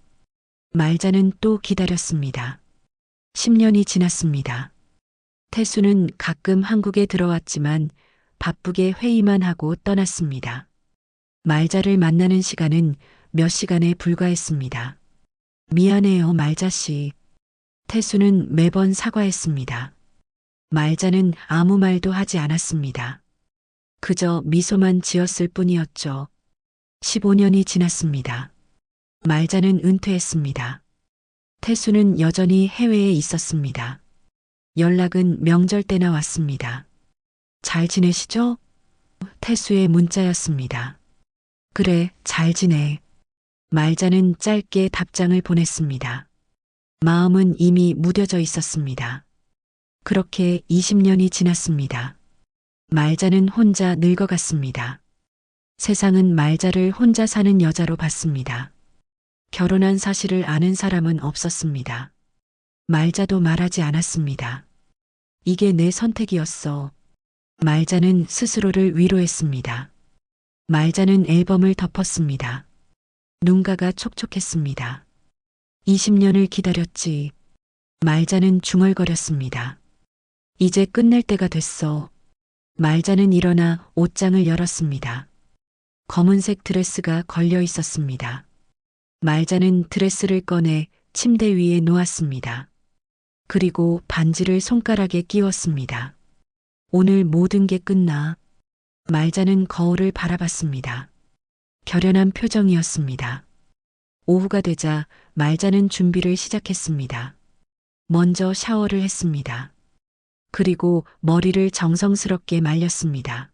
말자는 또 기다렸습니다. 10년이 지났습니다. 태수는 가끔 한국에 들어왔지만 바쁘게 회의만 하고 떠났습니다. 말자를 만나는 시간은 몇 시간에 불과했습니다. 미안해요, 말자씨. 태수는 매번 사과했습니다. 말자는 아무 말도 하지 않았습니다. 그저 미소만 지었을 뿐이었죠. 15년이 지났습니다. 말자는 은퇴했습니다. 태수는 여전히 해외에 있었습니다. 연락은 명절 때나 왔습니다. 잘 지내시죠? 태수의 문자였습니다. 그래, 잘 지내. 말자는 짧게 답장을 보냈습니다. 마음은 이미 무뎌져 있었습니다. 그렇게 20년이 지났습니다. 말자는 혼자 늙어갔습니다. 세상은 말자를 혼자 사는 여자로 봤습니다. 결혼한 사실을 아는 사람은 없었습니다. 말자도 말하지 않았습니다. 이게 내 선택이었어. 말자는 스스로를 위로했습니다. 말자는 앨범을 덮었습니다. 눈가가 촉촉했습니다. 20년을 기다렸지. 말자는 중얼거렸습니다. 이제 끝낼 때가 됐어. 말자는 일어나 옷장을 열었습니다. 검은색 드레스가 걸려 있었습니다. 말자는 드레스를 꺼내 침대 위에 놓았습니다. 그리고 반지를 손가락에 끼웠습니다. 오늘 모든 게 끝나. 말자는 거울을 바라봤습니다. 결연한 표정이었습니다. 오후가 되자 말자는 준비를 시작했습니다. 먼저 샤워를 했습니다. 그리고 머리를 정성스럽게 말렸습니다.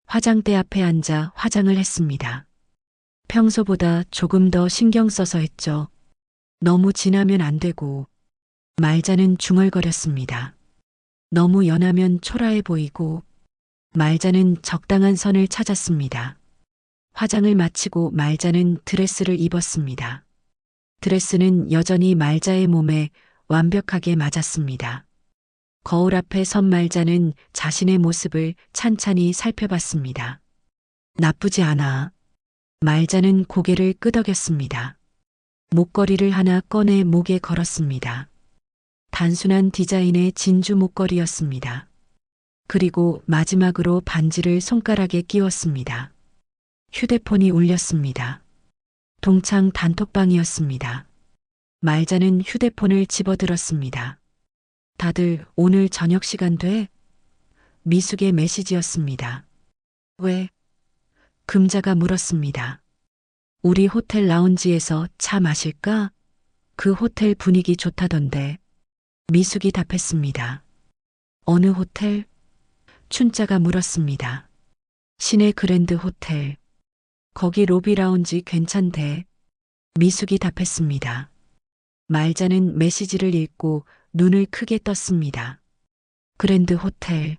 화장대 앞에 앉아 화장을 했습니다. 평소보다 조금 더 신경 써서 했죠. 너무 진하면 안 되고. 말자는 중얼거렸습니다. 너무 연하면 초라해 보이고. 말자는 적당한 선을 찾았습니다. 화장을 마치고 말자는 드레스를 입었습니다. 드레스는 여전히 말자의 몸에 완벽하게 맞았습니다. 거울 앞에 선 말자는 자신의 모습을 찬찬히 살펴봤습니다. 나쁘지 않아. 말자는 고개를 끄덕였습니다. 목걸이를 하나 꺼내 목에 걸었습니다. 단순한 디자인의 진주 목걸이였습니다. 그리고 마지막으로 반지를 손가락에 끼웠습니다. 휴대폰이 울렸습니다. 동창 단톡방이었습니다. 말자는 휴대폰을 집어들었습니다. 다들 오늘 저녁 시간 돼? 미숙의 메시지였습니다. 왜? 금자가 물었습니다. 우리 호텔 라운지에서 차 마실까? 그 호텔 분위기 좋다던데. 미숙이 답했습니다. 어느 호텔? 춘자가 물었습니다. 시내 그랜드 호텔. 거기 로비 라운지 괜찮대. 미숙이 답했습니다. 말자는 메시지를 읽고 눈을 크게 떴습니다. 그랜드 호텔.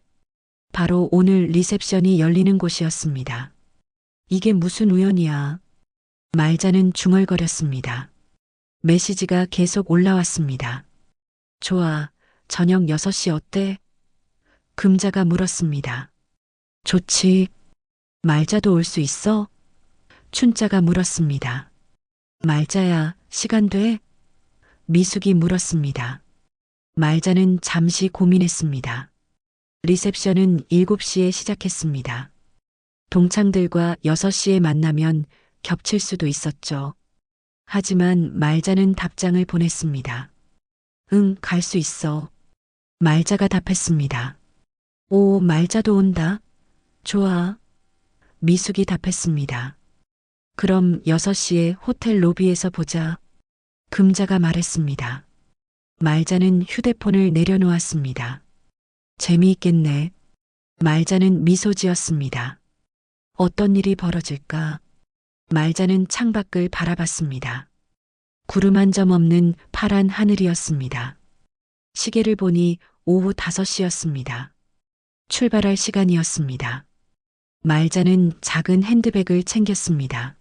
바로 오늘 리셉션이 열리는 곳이었습니다. 이게 무슨 우연이야. 말자는 중얼거렸습니다. 메시지가 계속 올라왔습니다. 좋아, 저녁 6시 어때? 금자가 물었습니다. 좋지. 말자도 올 수 있어? 춘자가 물었습니다. 말자야, 시간 돼? 미숙이 물었습니다. 말자는 잠시 고민했습니다. 리셉션은 7시에 시작했습니다. 동창들과 6시에 만나면 겹칠 수도 있었죠. 하지만 말자는 답장을 보냈습니다. 응, 갈 수 있어. 말자가 답했습니다. 오, 말자도 온다. 좋아. 미숙이 답했습니다. 그럼 6시에 호텔 로비에서 보자. 금자가 말했습니다. 말자는 휴대폰을 내려놓았습니다. 재미있겠네. 말자는 미소 지었습니다. 어떤 일이 벌어질까? 말자는 창밖을 바라봤습니다. 구름 한 점 없는 파란 하늘이었습니다. 시계를 보니 오후 5시였습니다. 출발할 시간이었습니다. 말자는 작은 핸드백을 챙겼습니다.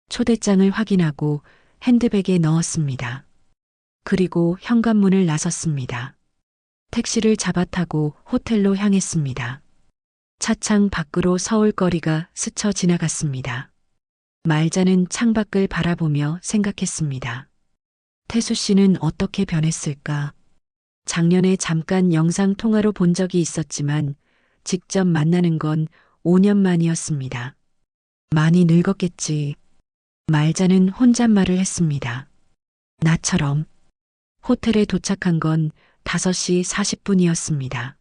초대장을 확인하고 핸드백에 넣었습니다. 그리고 현관문을 나섰습니다. 택시를 잡아 타고 호텔로 향했습니다. 차창 밖으로 서울거리가 스쳐 지나갔습니다. 말자는 창밖을 바라보며 생각했습니다. 태수 씨는 어떻게 변했을까? 작년에 잠깐 영상 통화로 본 적이 있었지만 직접 만나는 건 5년 만이었습니다. 많이 늙었겠지. 말자는 혼잣말을 했습니다. 나처럼. 호텔에 도착한 건 5시 40분이었습니다.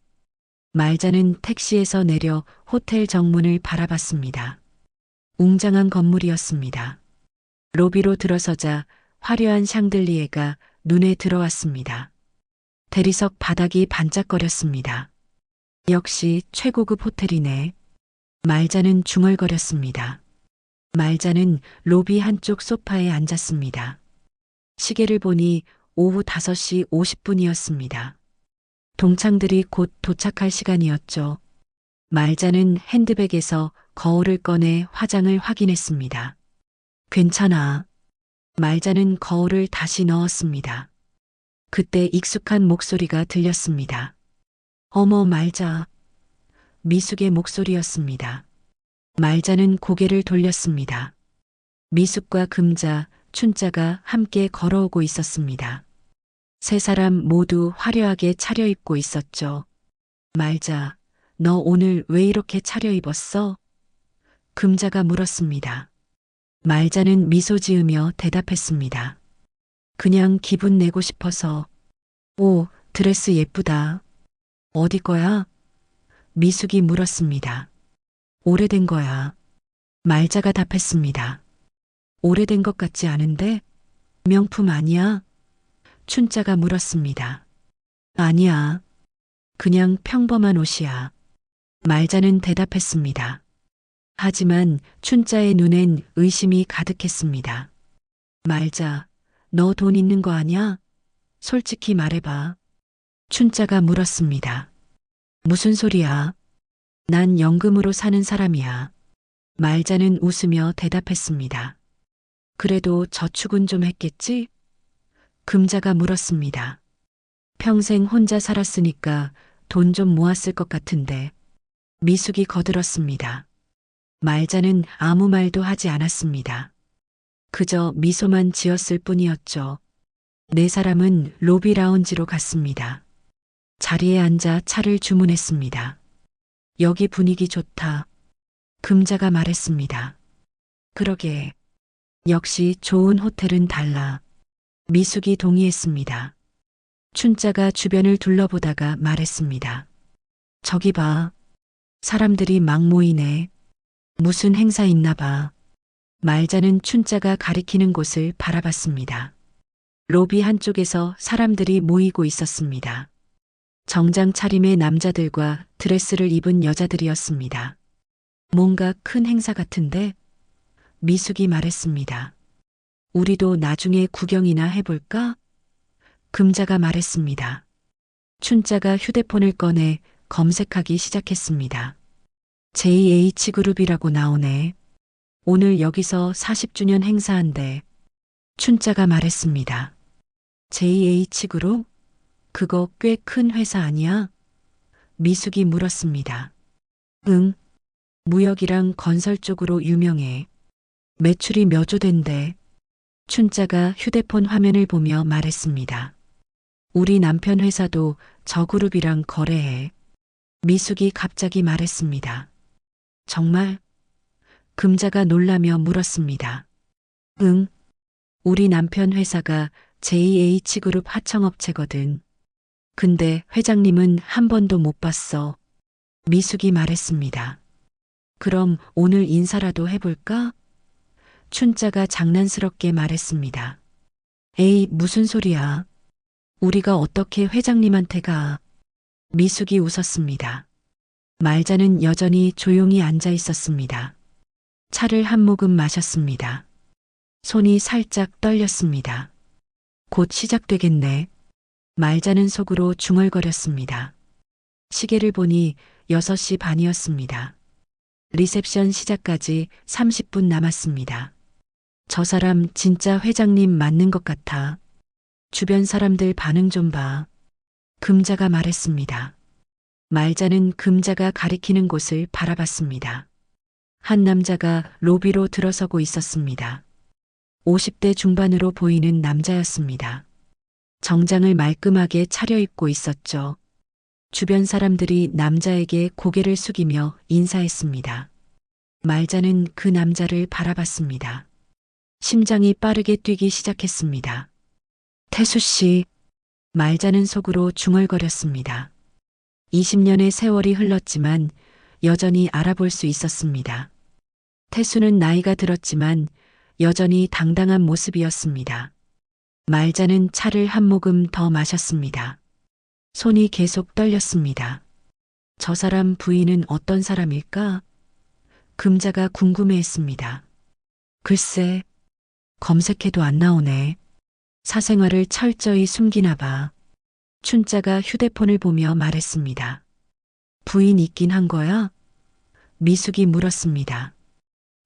말자는 택시에서 내려 호텔 정문을 바라봤습니다. 웅장한 건물이었습니다. 로비로 들어서자 화려한 샹들리에가 눈에 들어왔습니다. 대리석 바닥이 반짝거렸습니다. 역시 최고급 호텔이네. 말자는 중얼거렸습니다. 말자는 로비 한쪽 소파에 앉았습니다. 시계를 보니 오후 5시 50분이었습니다. 동창들이 곧 도착할 시간이었죠. 말자는 핸드백에서 거울을 꺼내 화장을 확인했습니다. 괜찮아. 말자는 거울을 다시 넣었습니다. 그때 익숙한 목소리가 들렸습니다. 어머, 말자. 미숙의 목소리였습니다. 말자는 고개를 돌렸습니다. 미숙과 금자, 춘자가 함께 걸어오고 있었습니다. 세 사람 모두 화려하게 차려입고 있었죠. 말자, 너 오늘 왜 이렇게 차려입었어? 금자가 물었습니다. 말자는 미소 지으며 대답했습니다. 그냥 기분 내고 싶어서. 오, 드레스 예쁘다. 어디 거야? 미숙이 물었습니다. 오래된 거야. 말자가 답했습니다. 오래된 것 같지 않은데? 명품 아니야? 춘자가 물었습니다. 아니야. 그냥 평범한 옷이야. 말자는 대답했습니다. 하지만 춘자의 눈엔 의심이 가득했습니다. 말자, 너 돈 있는 거 아냐? 솔직히 말해봐. 춘자가 물었습니다. 무슨 소리야? 난 연금으로 사는 사람이야. 말자는 웃으며 대답했습니다. 그래도 저축은 좀 했겠지? 금자가 물었습니다. 평생 혼자 살았으니까 돈 좀 모았을 것 같은데. 미숙이 거들었습니다. 말자는 아무 말도 하지 않았습니다. 그저 미소만 지었을 뿐이었죠. 네 사람은 로비 라운지로 갔습니다. 자리에 앉아 차를 주문했습니다. 여기 분위기 좋다. 금자가 말했습니다. 그러게. 역시 좋은 호텔은 달라. 미숙이 동의했습니다. 춘자가 주변을 둘러보다가 말했습니다. 저기 봐. 사람들이 막 모이네. 무슨 행사 있나 봐. 말자는 춘자가 가리키는 곳을 바라봤습니다. 로비 한쪽에서 사람들이 모이고 있었습니다. 정장 차림의 남자들과 드레스를 입은 여자들이었습니다. 뭔가 큰 행사 같은데? 미숙이 말했습니다. 우리도 나중에 구경이나 해볼까? 금자가 말했습니다. 춘자가 휴대폰을 꺼내 검색하기 시작했습니다. JH그룹이라고 나오네. 오늘 여기서 40주년 행사한대. 춘자가 말했습니다. JH그룹? 그거 꽤 큰 회사 아니야? 미숙이 물었습니다. 응. 무역이랑 건설 쪽으로 유명해. 매출이 몇 조 된대. 춘자가 휴대폰 화면을 보며 말했습니다. 우리 남편 회사도 저 그룹이랑 거래해. 미숙이 갑자기 말했습니다. 정말? 금자가 놀라며 물었습니다. 응. 우리 남편 회사가 JH그룹 하청업체거든. 근데 회장님은 한 번도 못 봤어. 미숙이 말했습니다. 그럼 오늘 인사라도 해볼까? 춘자가 장난스럽게 말했습니다. 에이, 무슨 소리야. 우리가 어떻게 회장님한테 가. 미숙이 웃었습니다. 말자는 여전히 조용히 앉아 있었습니다. 차를 한 모금 마셨습니다. 손이 살짝 떨렸습니다. 곧 시작되겠네. 말자는 속으로 중얼거렸습니다. 시계를 보니 6시 반이었습니다. 리셉션 시작까지 30분 남았습니다. 저 사람 진짜 회장님 맞는 것 같아. 주변 사람들 반응 좀 봐. 금자가 말했습니다. 말자는 금자가 가리키는 곳을 바라봤습니다. 한 남자가 로비로 들어서고 있었습니다. 50대 중반으로 보이는 남자였습니다. 정장을 말끔하게 차려입고 있었죠. 주변 사람들이 남자에게 고개를 숙이며 인사했습니다. 말자는 그 남자를 바라봤습니다. 심장이 빠르게 뛰기 시작했습니다. 태수 씨, 말자는 속으로 중얼거렸습니다. 20년의 세월이 흘렀지만 여전히 알아볼 수 있었습니다. 태수는 나이가 들었지만 여전히 당당한 모습이었습니다. 말자는 차를 한 모금 더 마셨습니다. 손이 계속 떨렸습니다. 저 사람 부인은 어떤 사람일까? 금자가 궁금해했습니다. 글쎄, 검색해도 안 나오네. 사생활을 철저히 숨기나 봐. 춘자가 휴대폰을 보며 말했습니다. 부인 있긴 한 거야? 미숙이 물었습니다.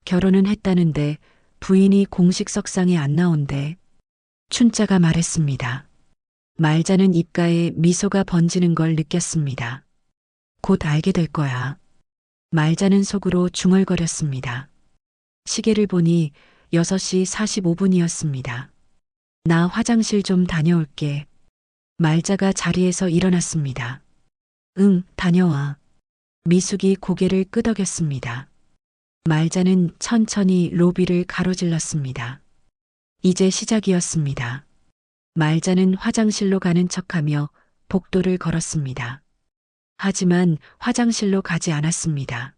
결혼은 했다는데 부인이 공식 석상에 안 나온대. 춘자가 말했습니다. 말자는 입가에 미소가 번지는 걸 느꼈습니다. 곧 알게 될 거야. 말자는 속으로 중얼거렸습니다. 시계를 보니 6시 45분이었습니다. 나 화장실 좀 다녀올게. 말자가 자리에서 일어났습니다. 응, 다녀와. 미숙이 고개를 끄덕였습니다. 말자는 천천히 로비를 가로질렀습니다. 이제 시작이었습니다. 말자는 화장실로 가는 척하며 복도를 걸었습니다. 하지만 화장실로 가지 않았습니다.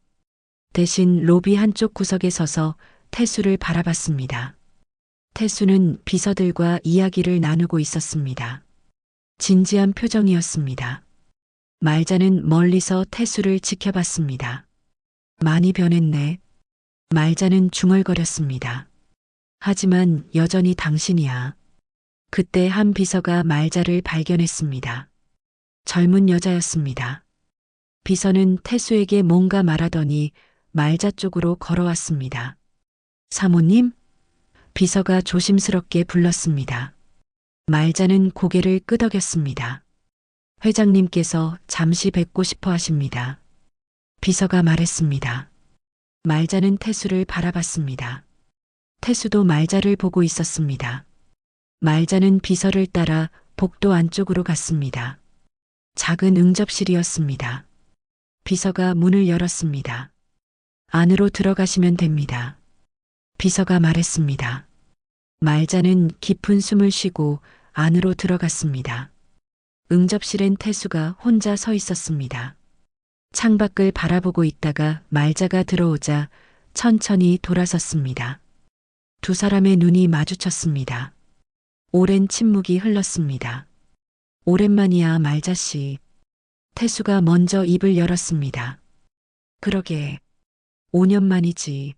대신 로비 한쪽 구석에 서서 태수를 바라봤습니다. 태수는 비서들과 이야기를 나누고 있었습니다. 진지한 표정이었습니다. 말자는 멀리서 태수를 지켜봤습니다. 많이 변했네. 말자는 중얼거렸습니다. 하지만 여전히 당신이야. 그때 한 비서가 말자를 발견했습니다. 젊은 여자였습니다. 비서는 태수에게 뭔가 말하더니 말자 쪽으로 걸어왔습니다. 사모님? 비서가 조심스럽게 불렀습니다. 말자는 고개를 끄덕였습니다. 회장님께서 잠시 뵙고 싶어 하십니다. 비서가 말했습니다. 말자는 태수를 바라봤습니다. 태수도 말자를 보고 있었습니다. 말자는 비서를 따라 복도 안쪽으로 갔습니다. 작은 응접실이었습니다. 비서가 문을 열었습니다. 안으로 들어가시면 됩니다. 비서가 말했습니다. 말자는 깊은 숨을 쉬고 안으로 들어갔습니다. 응접실엔 태수가 혼자 서 있었습니다. 창밖을 바라보고 있다가 말자가 들어오자 천천히 돌아섰습니다. 두 사람의 눈이 마주쳤습니다. 오랜 침묵이 흘렀습니다. 오랜만이야, 말자씨. 태수가 먼저 입을 열었습니다. 그러게, 5년 만이지.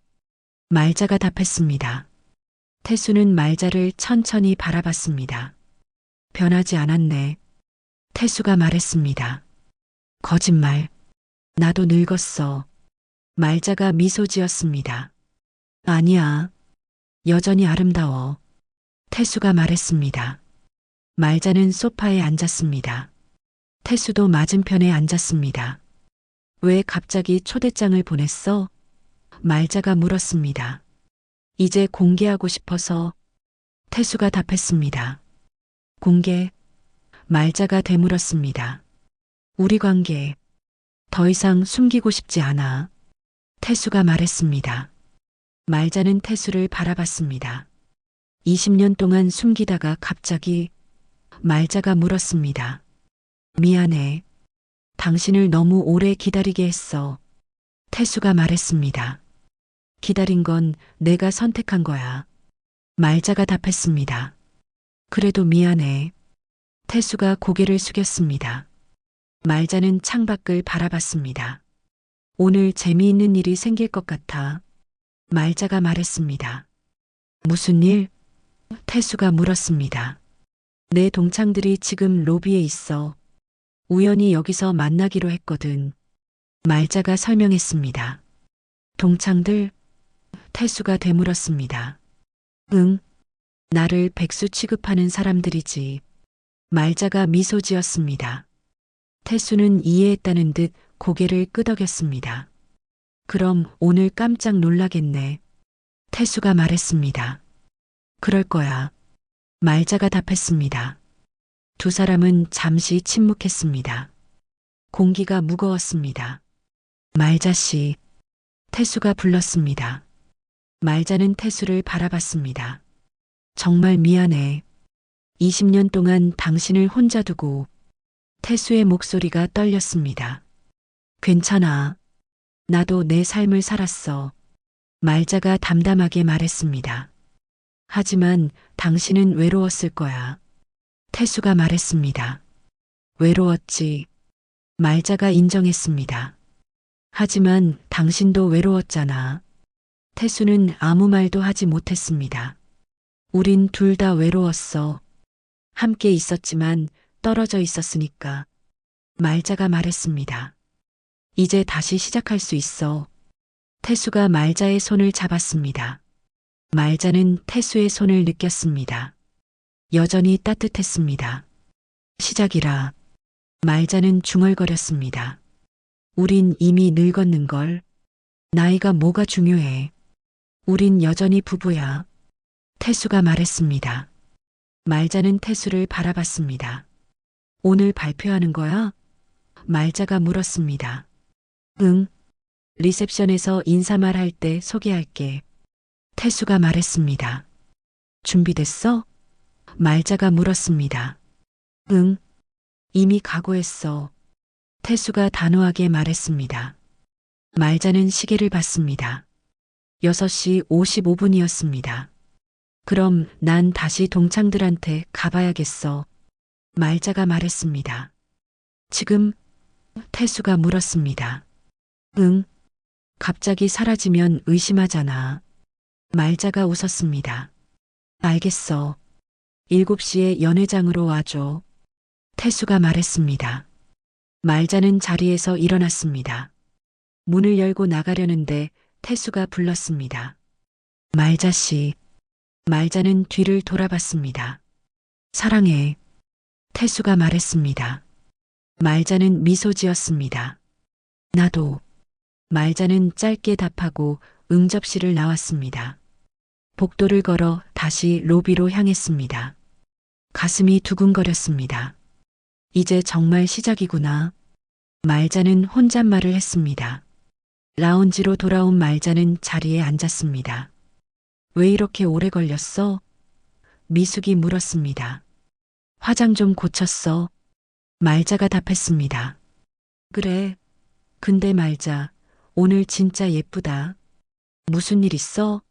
말자가 답했습니다. 태수는 말자를 천천히 바라봤습니다. 변하지 않았네. 태수가 말했습니다. 거짓말. 나도 늙었어. 말자가 미소 지었습니다. 아니야. 여전히 아름다워. 태수가 말했습니다. 말자는 소파에 앉았습니다. 태수도 맞은편에 앉았습니다. 왜 갑자기 초대장을 보냈어? 말자가 물었습니다. 이제 공개하고 싶어서. 태수가 답했습니다. 공개? 말자가 되물었습니다. 우리 관계. 더 이상 숨기고 싶지 않아. 태수가 말했습니다. 말자는 태수를 바라봤습니다. 20년 동안 숨기다가 갑자기. 말자가 물었습니다. 미안해. 당신을 너무 오래 기다리게 했어. 태수가 말했습니다. 기다린 건 내가 선택한 거야. 말자가 답했습니다. 그래도 미안해. 태수가 고개를 숙였습니다. 말자는 창밖을 바라봤습니다. 오늘 재미있는 일이 생길 것 같아. 말자가 말했습니다. 무슨 일? 태수가 물었습니다. 내 동창들이 지금 로비에 있어. 우연히 여기서 만나기로 했거든. 말자가 설명했습니다. 동창들? 태수가 되물었습니다. 응, 나를 백수 취급하는 사람들이지. 말자가 미소 지었습니다. 태수는 이해했다는 듯 고개를 끄덕였습니다. 그럼 오늘 깜짝 놀라겠네. 태수가 말했습니다. 그럴 거야. 말자가 답했습니다. 두 사람은 잠시 침묵했습니다. 공기가 무거웠습니다. 말자 씨. 태수가 불렀습니다. 말자는 태수를 바라봤습니다. 정말 미안해. 20년 동안 당신을 혼자 두고. 태수의 목소리가 떨렸습니다. 괜찮아. 나도 내 삶을 살았어. 말자가 담담하게 말했습니다. 하지만 당신은 외로웠을 거야. 태수가 말했습니다. 외로웠지. 말자가 인정했습니다. 하지만 당신도 외로웠잖아. 태수는 아무 말도 하지 못했습니다. 우린 둘 다 외로웠어. 함께 있었지만 떨어져 있었으니까. 말자가 말했습니다. 이제 다시 시작할 수 있어. 태수가 말자의 손을 잡았습니다. 말자는 태수의 손을 느꼈습니다. 여전히 따뜻했습니다. 시작이라. 말자는 중얼거렸습니다. 우린 이미 늙었는걸. 나이가 뭐가 중요해. 우린 여전히 부부야. 태수가 말했습니다. 말자는 태수를 바라봤습니다. 오늘 발표하는 거야? 말자가 물었습니다. 응. 리셉션에서 인사말 할 때 소개할게. 태수가 말했습니다. 준비됐어? 말자가 물었습니다. 응. 이미 각오했어. 태수가 단호하게 말했습니다. 말자는 시계를 봤습니다. 6시 55분이었습니다. 그럼 난 다시 동창들한테 가봐야겠어. 말자가 말했습니다. 지금? 태수가 물었습니다. 응. 갑자기 사라지면 의심하잖아. 말자가 웃었습니다. 알겠어. 7시에 연회장으로 와줘. 태수가 말했습니다. 말자는 자리에서 일어났습니다. 문을 열고 나가려는데 태수가 불렀습니다. 말자 씨. 말자는 뒤를 돌아봤습니다. 사랑해. 태수가 말했습니다. 말자는 미소 지었습니다. 나도. 말자는 짧게 답하고 응접실을 나왔습니다. 복도를 걸어 다시 로비로 향했습니다. 가슴이 두근거렸습니다. 이제 정말 시작이구나. 말자는 혼잣말을 했습니다. 라운지로 돌아온 말자는 자리에 앉았습니다. 왜 이렇게 오래 걸렸어? 미숙이 물었습니다. 화장 좀 고쳤어. 말자가 답했습니다. 그래. 근데 말자, 오늘 진짜 예쁘다. 무슨 일 있어?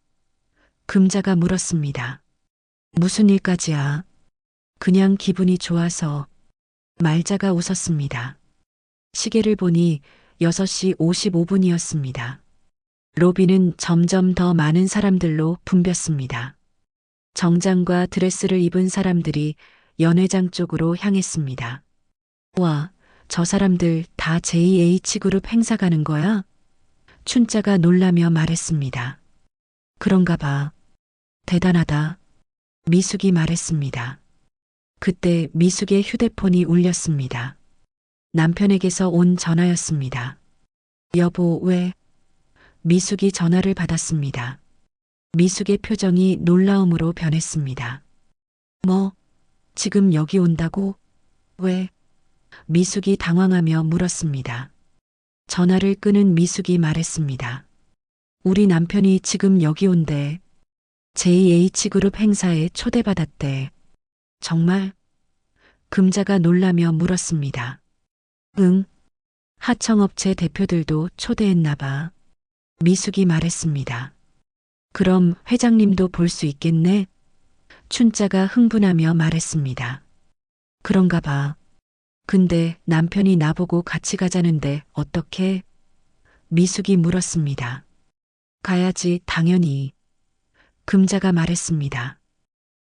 금자가 물었습니다. 무슨 일까지야? 그냥 기분이 좋아서. 말자가 웃었습니다. 시계를 보니 6시 55분이었습니다. 로비는 점점 더 많은 사람들로 붐볐습니다. 정장과 드레스를 입은 사람들이 연회장 쪽으로 향했습니다. 와, 저 사람들 다 JH그룹 행사 가는 거야? 춘자가 놀라며 말했습니다. 그런가 봐. 대단하다. 미숙이 말했습니다. 그때 미숙의 휴대폰이 울렸습니다. 남편에게서 온 전화였습니다. 여보, 왜? 미숙이 전화를 받았습니다. 미숙의 표정이 놀라움으로 변했습니다. 뭐? 지금 여기 온다고? 왜? 미숙이 당황하며 물었습니다. 전화를 끄는 미숙이 말했습니다. 우리 남편이 지금 여기 온대. JH그룹 행사에 초대받았대. 정말? 금자가 놀라며 물었습니다. 응. 하청업체 대표들도 초대했나 봐. 미숙이 말했습니다. 그럼 회장님도 볼 수 있겠네? 춘자가 흥분하며 말했습니다. 그런가 봐. 근데 남편이 나보고 같이 가자는데 어떻게? 미숙이 물었습니다. 가야지, 당연히. 금자가 말했습니다.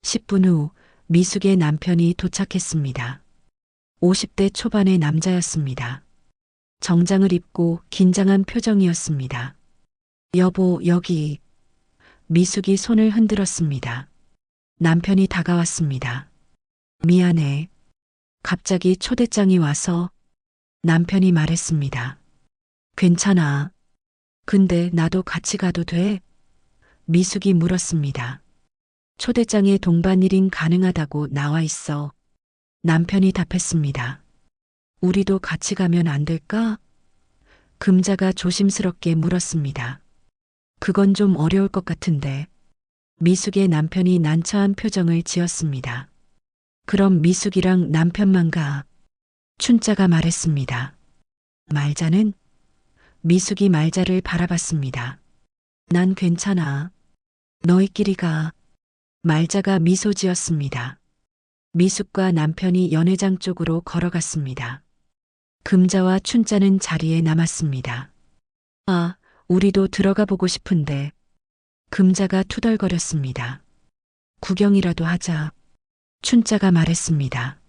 10분 후 미숙의 남편이 도착했습니다. 50대 초반의 남자였습니다. 정장을 입고 긴장한 표정이었습니다. 여보, 여기. 미숙이 손을 흔들었습니다. 남편이 다가왔습니다. 미안해. 갑자기 초대장이 와서 남편이 말했습니다. 괜찮아. 근데 나도 같이 가도 돼? 미숙이 물었습니다. 초대장에 동반 1인 가능하다고 나와 있어. 남편이 답했습니다. 우리도 같이 가면 안 될까? 금자가 조심스럽게 물었습니다. 그건 좀 어려울 것 같은데. 미숙의 남편이 난처한 표정을 지었습니다. 그럼 미숙이랑 남편만 가. 춘자가 말했습니다. 말자는? 미숙이 말자를 바라봤습니다. 난 괜찮아. 너희끼리 가. 말자가 미소 지었습니다. 미숙과 남편이 연회장 쪽으로 걸어갔습니다. 금자와 춘자는 자리에 남았습니다. 아, 우리도 들어가 보고 싶은데. 금자가 투덜거렸습니다. 구경이라도 하자. 춘자가 말했습니다.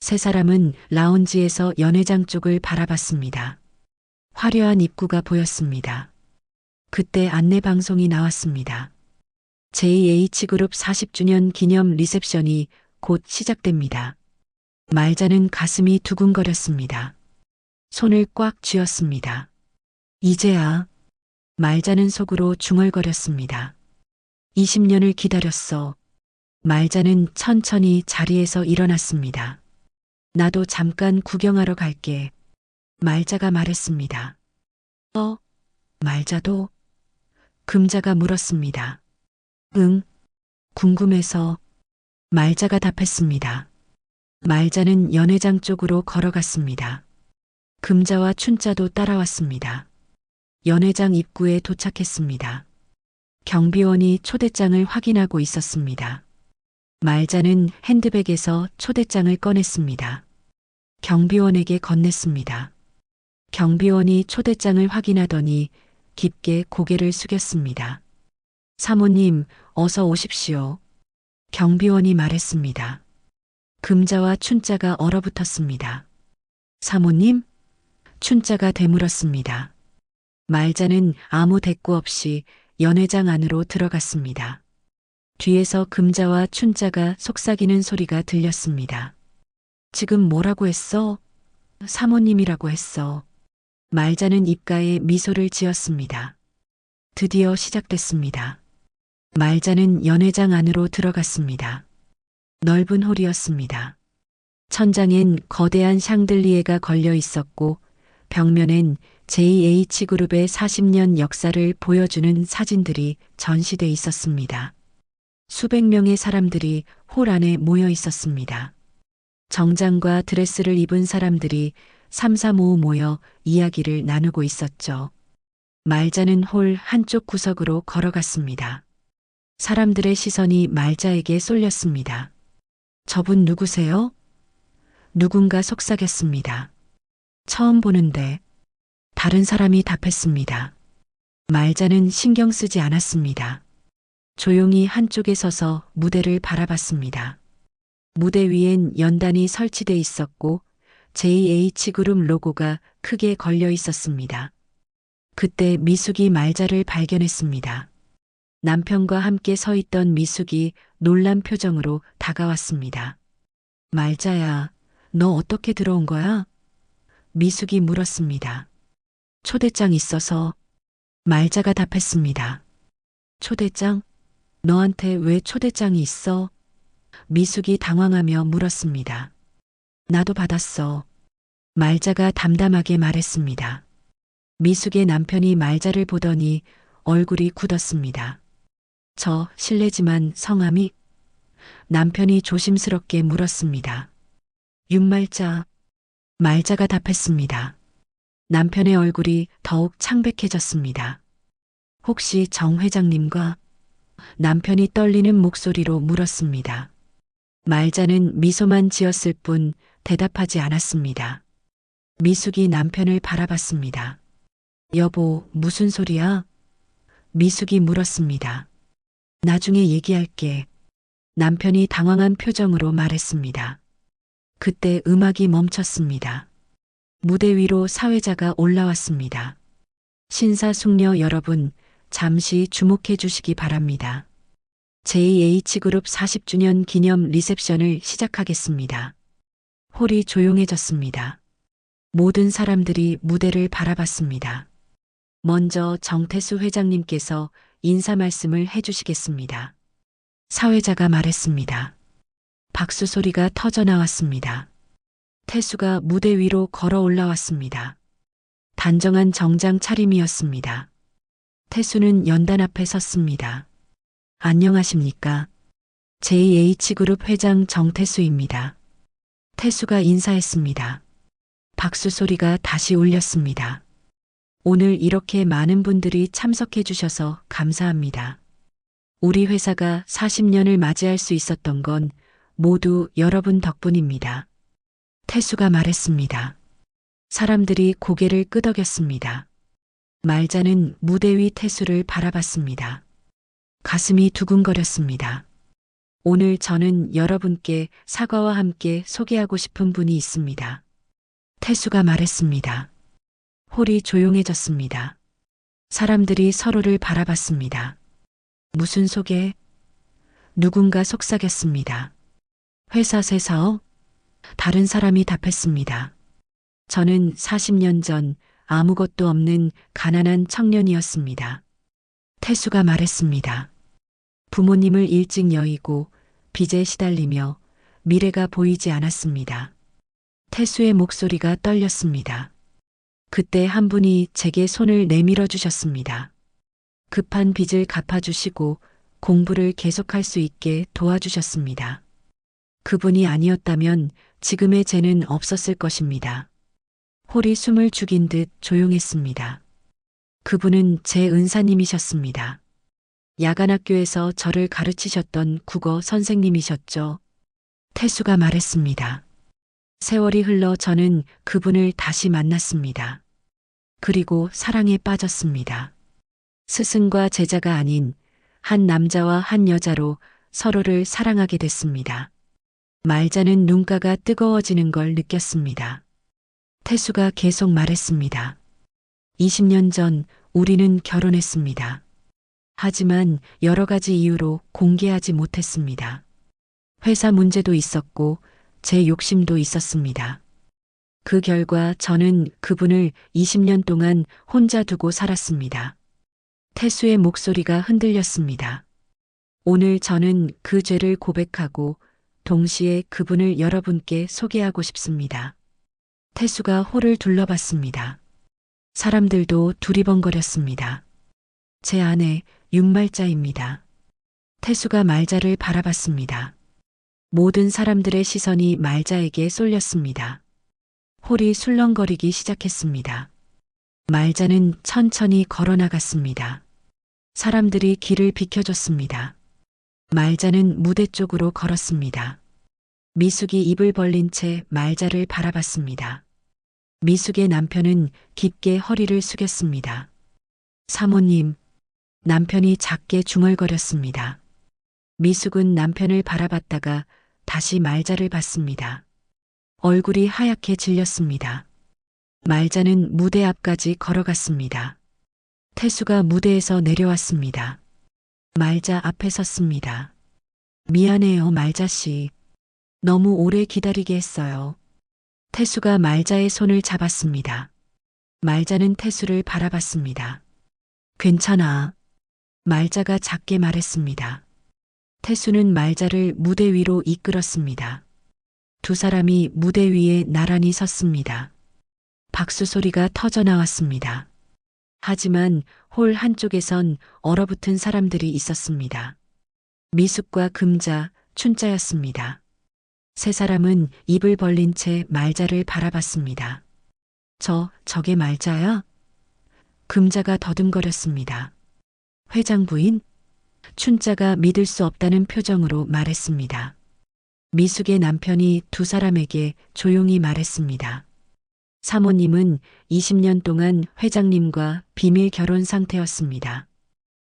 세 사람은 라운지에서 연회장 쪽을 바라봤습니다. 화려한 입구가 보였습니다. 그때 안내 방송이 나왔습니다. JH그룹 40주년 기념 리셉션이 곧 시작됩니다. 말자는 가슴이 두근거렸습니다. 손을 꽉 쥐었습니다. 이제야. 말자는 속으로 중얼거렸습니다. 20년을 기다렸어. 말자는 천천히 자리에서 일어났습니다. 나도 잠깐 구경하러 갈게. 말자가 말했습니다. 말자도? 금자가 물었습니다. 응. 궁금해서. 말자가 답했습니다. 말자는 연회장 쪽으로 걸어갔습니다. 금자와 춘자도 따라왔습니다. 연회장 입구에 도착했습니다. 경비원이 초대장을 확인하고 있었습니다. 말자는 핸드백에서 초대장을 꺼냈습니다. 경비원에게 건넸습니다. 경비원이 초대장을 확인하더니 깊게 고개를 숙였습니다. 사모님, 어서 오십시오. 경비원이 말했습니다. 금자와 춘자가 얼어붙었습니다. 사모님? 춘자가 되물었습니다. 말자는 아무 대꾸 없이 연회장 안으로 들어갔습니다. 뒤에서 금자와 춘자가 속삭이는 소리가 들렸습니다. 지금 뭐라고 했어? 사모님이라고 했어. 말자는 입가에 미소를 지었습니다. 드디어 시작됐습니다. 말자는 연회장 안으로 들어갔습니다. 넓은 홀이었습니다. 천장엔 거대한 샹들리에가 걸려 있었고 벽면엔 JH그룹의 40년 역사를 보여주는 사진들이 전시돼 있었습니다. 수백 명의 사람들이 홀 안에 모여 있었습니다. 정장과 드레스를 입은 사람들이 삼삼오오 모여 이야기를 나누고 있었죠. 말자는 홀 한쪽 구석으로 걸어갔습니다. 사람들의 시선이 말자에게 쏠렸습니다. 저분 누구세요? 누군가 속삭였습니다. 처음 보는데. 다른 사람이 답했습니다. 말자는 신경 쓰지 않았습니다. 조용히 한쪽에 서서 무대를 바라봤습니다. 무대 위엔 연단이 설치돼 있었고 JH그룹 로고가 크게 걸려 있었습니다. 그때 미숙이 말자를 발견했습니다. 남편과 함께 서 있던 미숙이 놀란 표정으로 다가왔습니다. 말자야, 너 어떻게 들어온 거야? 미숙이 물었습니다. 초대장 있어서. 말자가 답했습니다. 초대장? 너한테 왜 초대장이 있어? 미숙이 당황하며 물었습니다. 나도 받았어. 말자가 담담하게 말했습니다. 미숙의 남편이 말자를 보더니 얼굴이 굳었습니다. 저 실례지만 성함이? 남편이 조심스럽게 물었습니다. 윤말자. 말자가 답했습니다. 남편의 얼굴이 더욱 창백해졌습니다. 혹시 정 회장님과? 남편이 떨리는 목소리로 물었습니다. 말자는 미소만 지었을 뿐 대답하지 않았습니다. 미숙이 남편을 바라봤습니다. 여보, 무슨 소리야? 미숙이 물었습니다. 나중에 얘기할게. 남편이 당황한 표정으로 말했습니다. 그때 음악이 멈췄습니다. 무대 위로 사회자가 올라왔습니다. 신사숙녀 여러분, 잠시 주목해 주시기 바랍니다. JH그룹 40주년 기념 리셉션을 시작하겠습니다. 홀이 조용해졌습니다. 모든 사람들이 무대를 바라봤습니다. 먼저 정태수 회장님께서 인사 말씀을 해주시겠습니다. 사회자가 말했습니다. 박수 소리가 터져 나왔습니다. 태수가 무대 위로 걸어 올라왔습니다. 단정한 정장 차림이었습니다. 태수는 연단 앞에 섰습니다. 안녕하십니까? JH그룹 회장 정태수입니다. 태수가 인사했습니다. 박수 소리가 다시 울렸습니다. 오늘 이렇게 많은 분들이 참석해 주셔서 감사합니다. 우리 회사가 40년을 맞이할 수 있었던 건 모두 여러분 덕분입니다. 태수가 말했습니다. 사람들이 고개를 끄덕였습니다. 말자는 무대 위 태수를 바라봤습니다. 가슴이 두근거렸습니다. 오늘 저는 여러분께 사과와 함께 소개하고 싶은 분이 있습니다. 태수가 말했습니다. 홀이 조용해졌습니다. 사람들이 서로를 바라봤습니다. 무슨 소개? 누군가 속삭였습니다. 회사 새 사업? 다른 사람이 답했습니다. 저는 40년 전 아무것도 없는 가난한 청년이었습니다. 태수가 말했습니다. 부모님을 일찍 여의고 빚에 시달리며 미래가 보이지 않았습니다. 태수의 목소리가 떨렸습니다. 그때 한 분이 제게 손을 내밀어 주셨습니다. 급한 빚을 갚아주시고 공부를 계속할 수 있게 도와주셨습니다. 그분이 아니었다면 지금의 쟤는 없었을 것입니다. 홀이 숨을 죽인 듯 조용했습니다. 그분은 제 은사님이셨습니다. 야간학교에서 저를 가르치셨던 국어 선생님이셨죠. 태수가 말했습니다. 세월이 흘러 저는 그분을 다시 만났습니다. 그리고 사랑에 빠졌습니다. 스승과 제자가 아닌 한 남자와 한 여자로 서로를 사랑하게 됐습니다. 말자는 눈가가 뜨거워지는 걸 느꼈습니다. 태수가 계속 말했습니다. 20년 전 우리는 결혼했습니다. 하지만 여러 가지 이유로 공개하지 못했습니다. 회사 문제도 있었고 제 욕심도 있었습니다. 그 결과 저는 그분을 20년 동안 혼자 두고 살았습니다. 태수의 목소리가 흔들렸습니다. 오늘 저는 그 죄를 고백하고 동시에 그분을 여러분께 소개하고 싶습니다. 태수가 홀을 둘러봤습니다. 사람들도 두리번거렸습니다. 제 아내 윤말자입니다. 태수가 말자를 바라봤습니다. 모든 사람들의 시선이 말자에게 쏠렸습니다. 홀이 술렁거리기 시작했습니다. 말자는 천천히 걸어나갔습니다. 사람들이 길을 비켜줬습니다. 말자는 무대 쪽으로 걸었습니다. 미숙이 입을 벌린 채 말자를 바라봤습니다. 미숙의 남편은 깊게 허리를 숙였습니다. 사모님, 남편이 작게 중얼거렸습니다. 미숙은 남편을 바라봤다가 다시 말자를 봤습니다. 얼굴이 하얗게 질렸습니다. 말자는 무대 앞까지 걸어갔습니다. 태수가 무대에서 내려왔습니다. 말자 앞에 섰습니다. 미안해요, 말자씨. 너무 오래 기다리게 했어요. 태수가 말자의 손을 잡았습니다. 말자는 태수를 바라봤습니다. 괜찮아. 말자가 작게 말했습니다. 태수는 말자를 무대 위로 이끌었습니다. 두 사람이 무대 위에 나란히 섰습니다. 박수 소리가 터져 나왔습니다. 하지만 홀 한쪽에선 얼어붙은 사람들이 있었습니다. 미숙과 금자, 춘자였습니다. 세 사람은 입을 벌린 채 말자를 바라봤습니다. 저게 말자야? 금자가 더듬거렸습니다. 회장 부인? 춘자가 믿을 수 없다는 표정으로 말했습니다. 미숙의 남편이 두 사람에게 조용히 말했습니다. 사모님은 20년 동안 회장님과 비밀 결혼 상태였습니다.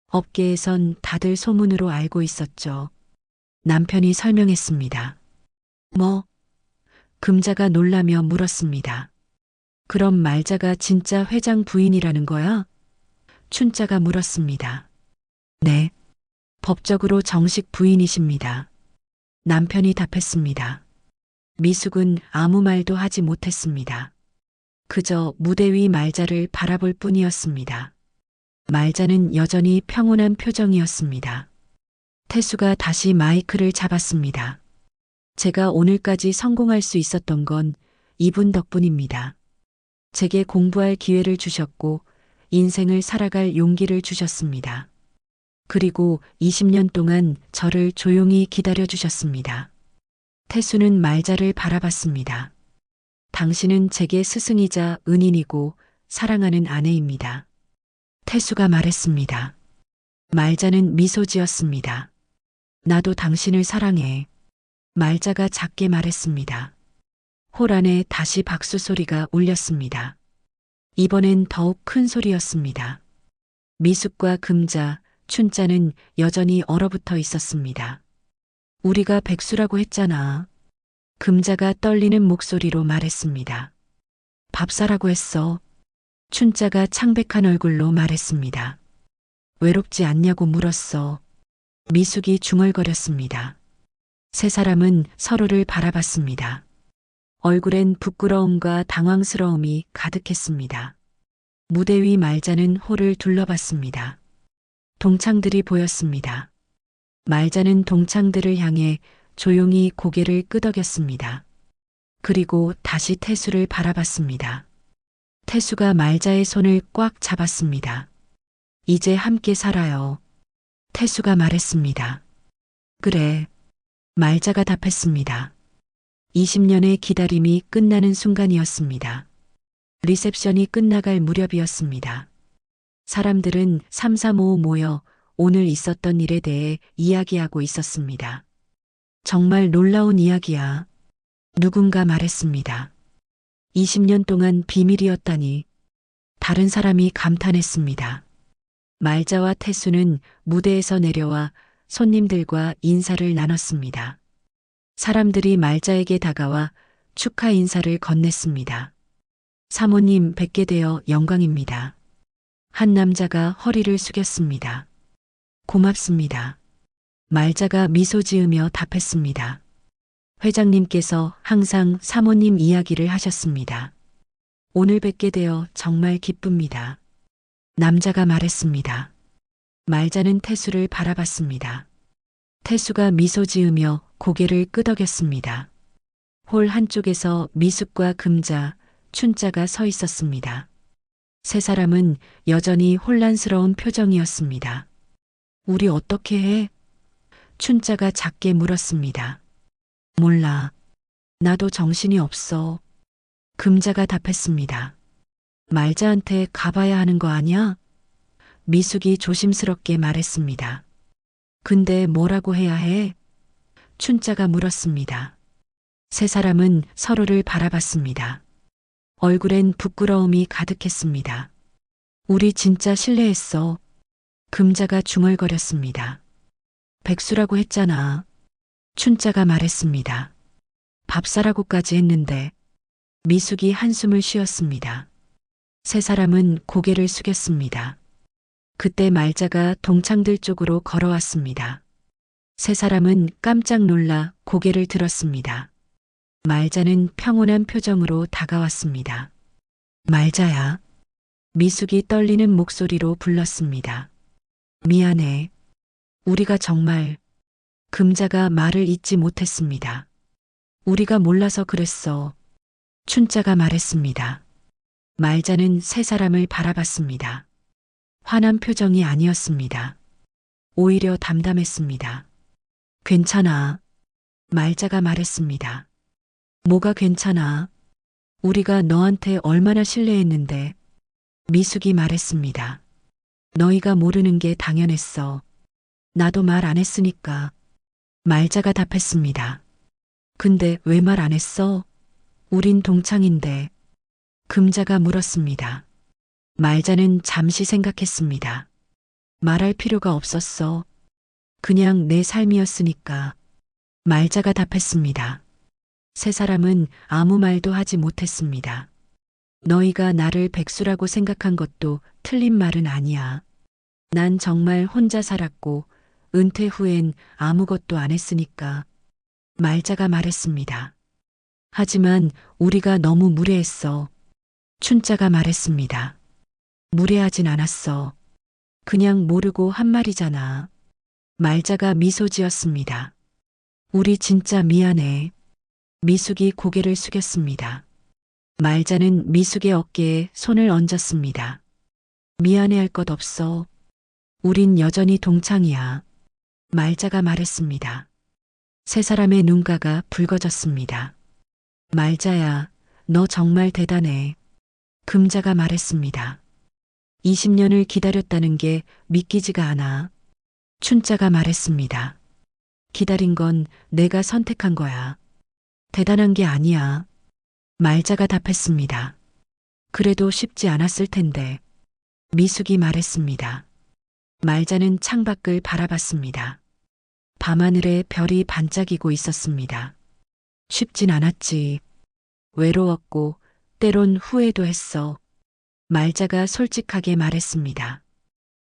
업계에선 다들 소문으로 알고 있었죠. 남편이 설명했습니다. 뭐? 금자가 놀라며 물었습니다. 그럼 말자가 진짜 회장 부인이라는 거야? 춘자가 물었습니다. 네. 법적으로 정식 부인이십니다. 남편이 답했습니다. 미숙은 아무 말도 하지 못했습니다. 그저 무대 위 말자를 바라볼 뿐이었습니다. 말자는 여전히 평온한 표정이었습니다. 태수가 다시 마이크를 잡았습니다. 제가 오늘까지 성공할 수 있었던 건 이분 덕분입니다. 제게 공부할 기회를 주셨고 인생을 살아갈 용기를 주셨습니다. 그리고 20년 동안 저를 조용히 기다려 주셨습니다. 태수는 말자를 바라봤습니다. 당신은 제게 스승이자 은인이고 사랑하는 아내입니다. 태수가 말했습니다. 말자는 미소 지었습니다. 나도 당신을 사랑해. 말자가 작게 말했습니다. 홀 안에 다시 박수 소리가 울렸습니다. 이번엔 더욱 큰 소리였습니다. 미숙과 금자, 춘자는 여전히 얼어붙어 있었습니다. 우리가 백수라고 했잖아. 금자가 떨리는 목소리로 말했습니다. 밥 사라고 했어. 춘자가 창백한 얼굴로 말했습니다. 외롭지 않냐고 물었어. 미숙이 중얼거렸습니다. 세 사람은 서로를 바라봤습니다. 얼굴엔 부끄러움과 당황스러움이 가득했습니다. 무대 위 말자는 홀을 둘러봤습니다. 동창들이 보였습니다. 말자는 동창들을 향해 조용히 고개를 끄덕였습니다. 그리고 다시 태수를 바라봤습니다. 태수가 말자의 손을 꽉 잡았습니다. 이제 함께 살아요. 태수가 말했습니다. 그래. 말자가 답했습니다. 20년의 기다림이 끝나는 순간이었습니다. 리셉션이 끝나갈 무렵이었습니다. 사람들은 삼삼오오 모여 오늘 있었던 일에 대해 이야기하고 있었습니다. 정말 놀라운 이야기야. 누군가 말했습니다. 20년 동안 비밀이었다니. 다른 사람이 감탄했습니다. 말자와 태수는 무대에서 내려와 손님들과 인사를 나눴습니다. 사람들이 말자에게 다가와 축하 인사를 건넸습니다. 사모님 뵙게 되어 영광입니다. 한 남자가 허리를 숙였습니다. 고맙습니다. 말자가 미소 지으며 답했습니다. 회장님께서 항상 사모님 이야기를 하셨습니다. 오늘 뵙게 되어 정말 기쁩니다. 남자가 말했습니다. 말자는 태수를 바라봤습니다. 태수가 미소 지으며 고개를 끄덕였습니다. 홀 한쪽에서 미숙과 금자, 춘자가 서 있었습니다. 세 사람은 여전히 혼란스러운 표정이었습니다. 우리 어떻게 해? 춘자가 작게 물었습니다. 몰라. 나도 정신이 없어. 금자가 답했습니다. 말자한테 가봐야 하는 거 아니야? 미숙이 조심스럽게 말했습니다. 근데 뭐라고 해야 해? 춘자가 물었습니다. 세 사람은 서로를 바라봤습니다. 얼굴엔 부끄러움이 가득했습니다. 우리 진짜 실례했어. 금자가 중얼거렸습니다. 백수라고 했잖아. 춘자가 말했습니다. 밥 사라고까지 했는데. 미숙이 한숨을 쉬었습니다. 세 사람은 고개를 숙였습니다. 그때 말자가 동창들 쪽으로 걸어왔습니다. 세 사람은 깜짝 놀라 고개를 들었습니다. 말자는 평온한 표정으로 다가왔습니다. 말자야. 미숙이 떨리는 목소리로 불렀습니다. 미안해. 우리가 정말. 금자가 말을 잇지 못했습니다. 우리가 몰라서 그랬어. 춘자가 말했습니다. 말자는 세 사람을 바라봤습니다. 화난 표정이 아니었습니다. 오히려 담담했습니다. 괜찮아. 말자가 말했습니다. 뭐가 괜찮아? 우리가 너한테 얼마나 신뢰했는데. 미숙이 말했습니다. 너희가 모르는 게 당연했어. 나도 말 안 했으니까. 말자가 답했습니다. 근데 왜 말 안 했어? 우린 동창인데. 금자가 물었습니다. 말자는 잠시 생각했습니다. 말할 필요가 없었어. 그냥 내 삶이었으니까. 말자가 답했습니다. 세 사람은 아무 말도 하지 못했습니다. 너희가 나를 백수라고 생각한 것도 틀린 말은 아니야. 난 정말 혼자 살았고 은퇴 후엔 아무것도 안 했으니까. 말자가 말했습니다. 하지만 우리가 너무 무례했어. 춘자가 말했습니다. 무례하진 않았어. 그냥 모르고 한 말이잖아. 말자가 미소 지었습니다. 우리 진짜 미안해. 미숙이 고개를 숙였습니다. 말자는 미숙의 어깨에 손을 얹었습니다. 미안해할 것 없어. 우린 여전히 동창이야. 말자가 말했습니다. 세 사람의 눈가가 붉어졌습니다. 말자야, 너 정말 대단해. 금자가 말했습니다. 20년을 기다렸다는 게 믿기지가 않아. 춘자가 말했습니다. 기다린 건 내가 선택한 거야. 대단한 게 아니야. 말자가 답했습니다. 그래도 쉽지 않았을 텐데. 미숙이 말했습니다. 말자는 창밖을 바라봤습니다. 밤하늘에 별이 반짝이고 있었습니다. 쉽진 않았지. 외로웠고 때론 후회도 했어. 말자가 솔직하게 말했습니다.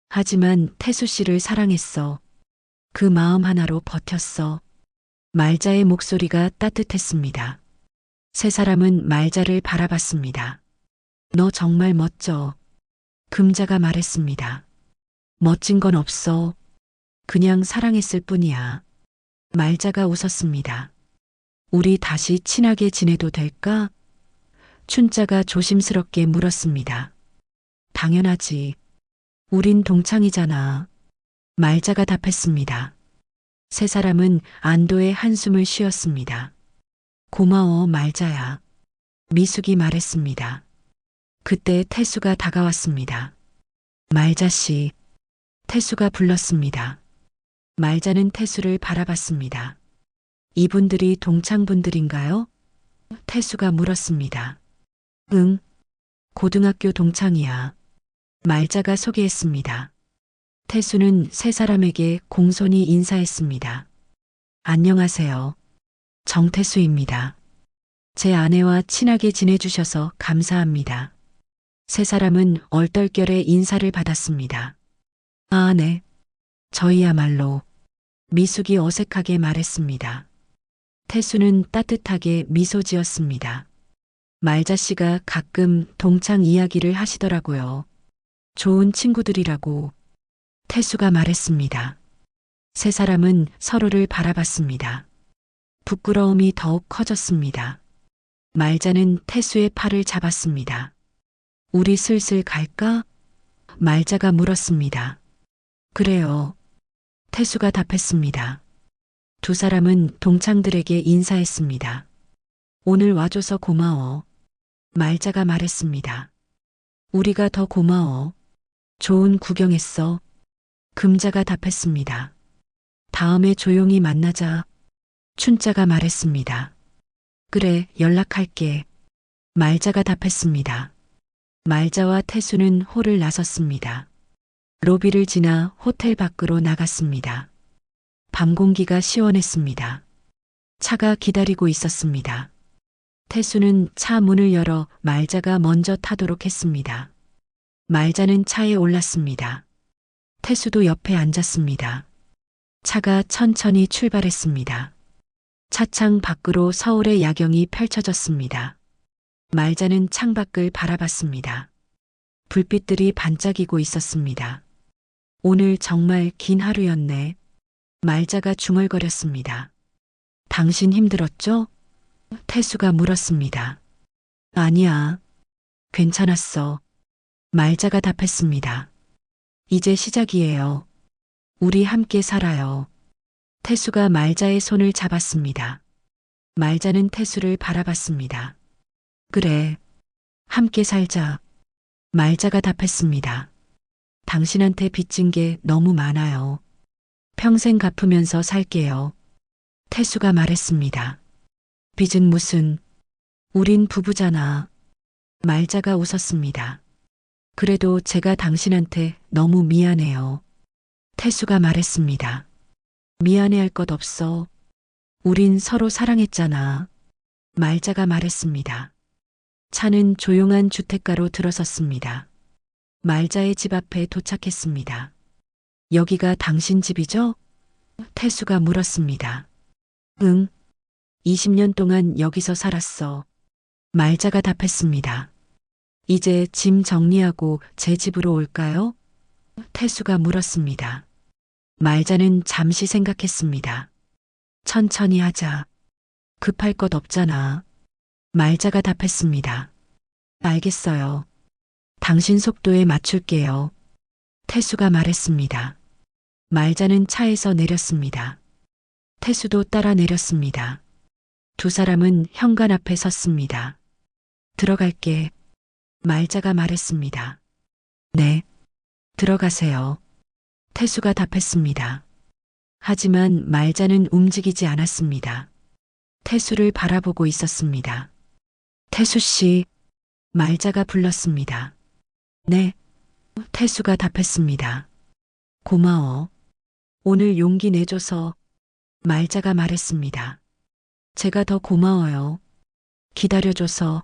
하지만 태수 씨를 사랑했어. 그 마음 하나로 버텼어. 말자의 목소리가 따뜻했습니다. 세 사람은 말자를 바라봤습니다. 너 정말 멋져. 금자가 말했습니다. 멋진 건 없어. 그냥 사랑했을 뿐이야. 말자가 웃었습니다. 우리 다시 친하게 지내도 될까? 춘자가 조심스럽게 물었습니다. 당연하지. 우린 동창이잖아. 말자가 답했습니다. 세 사람은 안도의 한숨을 쉬었습니다. 고마워, 말자야. 미숙이 말했습니다. 그때 태수가 다가왔습니다. 말자씨. 태수가 불렀습니다. 말자는 태수를 바라봤습니다. 이분들이 동창분들인가요? 태수가 물었습니다. 응. 고등학교 동창이야. 말자가 소개했습니다. 태수는 세 사람에게 공손히 인사했습니다. 안녕하세요. 정태수입니다. 제 아내와 친하게 지내주셔서 감사합니다. 세 사람은 얼떨결에 인사를 받았습니다. 아, 네. 저희야말로. 미숙이 어색하게 말했습니다. 태수는 따뜻하게 미소 지었습니다. 말자씨가 가끔 동창 이야기를 하시더라고요. 좋은 친구들이라고. 태수가 말했습니다. 세 사람은 서로를 바라봤습니다. 부끄러움이 더욱 커졌습니다. 말자는 태수의 팔을 잡았습니다. 우리 슬슬 갈까? 말자가 물었습니다. 그래요. 태수가 답했습니다. 두 사람은 동창들에게 인사했습니다. 오늘 와줘서 고마워. 말자가 말했습니다. 우리가 더 고마워. 좋은 구경했어. 금자가 답했습니다. 다음에 조용히 만나자. 춘자가 말했습니다. 그래, 연락할게. 말자가 답했습니다. 말자와 태수는 홀을 나섰습니다. 로비를 지나 호텔 밖으로 나갔습니다. 밤 공기가 시원했습니다. 차가 기다리고 있었습니다. 태수는 차 문을 열어 말자가 먼저 타도록 했습니다. 말자는 차에 올랐습니다. 태수도 옆에 앉았습니다. 차가 천천히 출발했습니다. 차창 밖으로 서울의 야경이 펼쳐졌습니다. 말자는 창밖을 바라봤습니다. 불빛들이 반짝이고 있었습니다. 오늘 정말 긴 하루였네. 말자가 중얼거렸습니다. 당신 힘들었죠? 태수가 물었습니다. 아니야. 괜찮았어. 말자가 답했습니다. 이제 시작이에요. 우리 함께 살아요. 태수가 말자의 손을 잡았습니다. 말자는 태수를 바라봤습니다. 그래. 함께 살자. 말자가 답했습니다. 당신한테 빚진 게 너무 많아요. 평생 갚으면서 살게요. 태수가 말했습니다. 빚은 무슨. 우린 부부잖아. 말자가 웃었습니다. 그래도 제가 당신한테 너무 미안해요. 태수가 말했습니다. 미안해할 것 없어. 우린 서로 사랑했잖아. 말자가 말했습니다. 차는 조용한 주택가로 들어섰습니다. 말자의 집 앞에 도착했습니다. 여기가 당신 집이죠? 태수가 물었습니다. 응. 20년 동안 여기서 살았어. 말자가 답했습니다. 이제 짐 정리하고 제 집으로 올까요? 태수가 물었습니다. 말자는 잠시 생각했습니다. 천천히 하자. 급할 것 없잖아. 말자가 답했습니다. 알겠어요. 당신 속도에 맞출게요. 태수가 말했습니다. 말자는 차에서 내렸습니다. 태수도 따라 내렸습니다. 두 사람은 현관 앞에 섰습니다. 들어갈게. 말자가 말했습니다. 네. 들어가세요. 태수가 답했습니다. 하지만 말자는 움직이지 않았습니다. 태수를 바라보고 있었습니다. 태수 씨, 말자가 불렀습니다. 네. 태수가 답했습니다. 고마워. 오늘 용기 내줘서. 말자가 말했습니다. 제가 더 고마워요. 기다려줘서.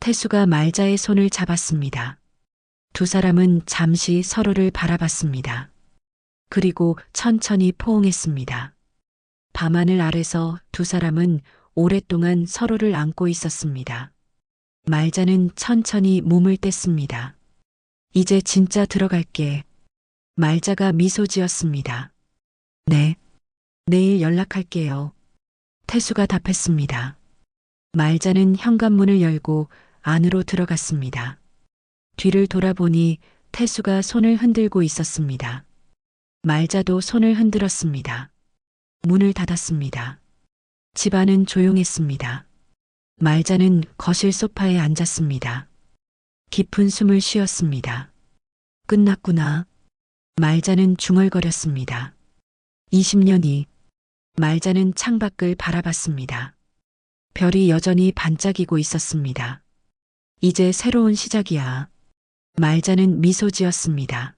태수가 말자의 손을 잡았습니다. 두 사람은 잠시 서로를 바라봤습니다. 그리고 천천히 포옹했습니다. 밤하늘 아래서 두 사람은 오랫동안 서로를 안고 있었습니다. 말자는 천천히 몸을 뗐습니다. 이제 진짜 들어갈게. 말자가 미소 지었습니다. 네. 내일 연락할게요. 태수가 답했습니다. 말자는 현관문을 열고 안으로 들어갔습니다. 뒤를 돌아보니 태수가 손을 흔들고 있었습니다. 말자도 손을 흔들었습니다. 문을 닫았습니다. 집안은 조용했습니다. 말자는 거실 소파에 앉았습니다. 깊은 숨을 쉬었습니다. 끝났구나. 말자는 중얼거렸습니다. 20년이. 말자는 창밖을 바라봤습니다. 별이 여전히 반짝이고 있었습니다. 이제 새로운 시작이야. 말자는 미소 지었습니다.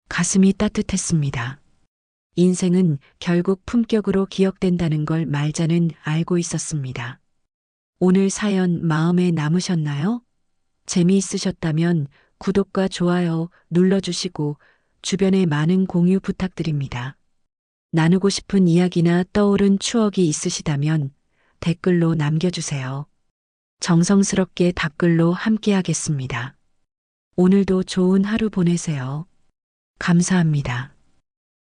가슴이 따뜻했습니다. 인생은 결국 품격으로 기억된다는 걸 말자는 알고 있었습니다. 오늘 사연 마음에 남으셨나요? 재미있으셨다면 구독과 좋아요 눌러주시고 주변에 많은 공유 부탁드립니다. 나누고 싶은 이야기나 떠오른 추억이 있으시다면 댓글로 남겨주세요. 정성스럽게 답글로 함께하겠습니다. 오늘도 좋은 하루 보내세요. 감사합니다.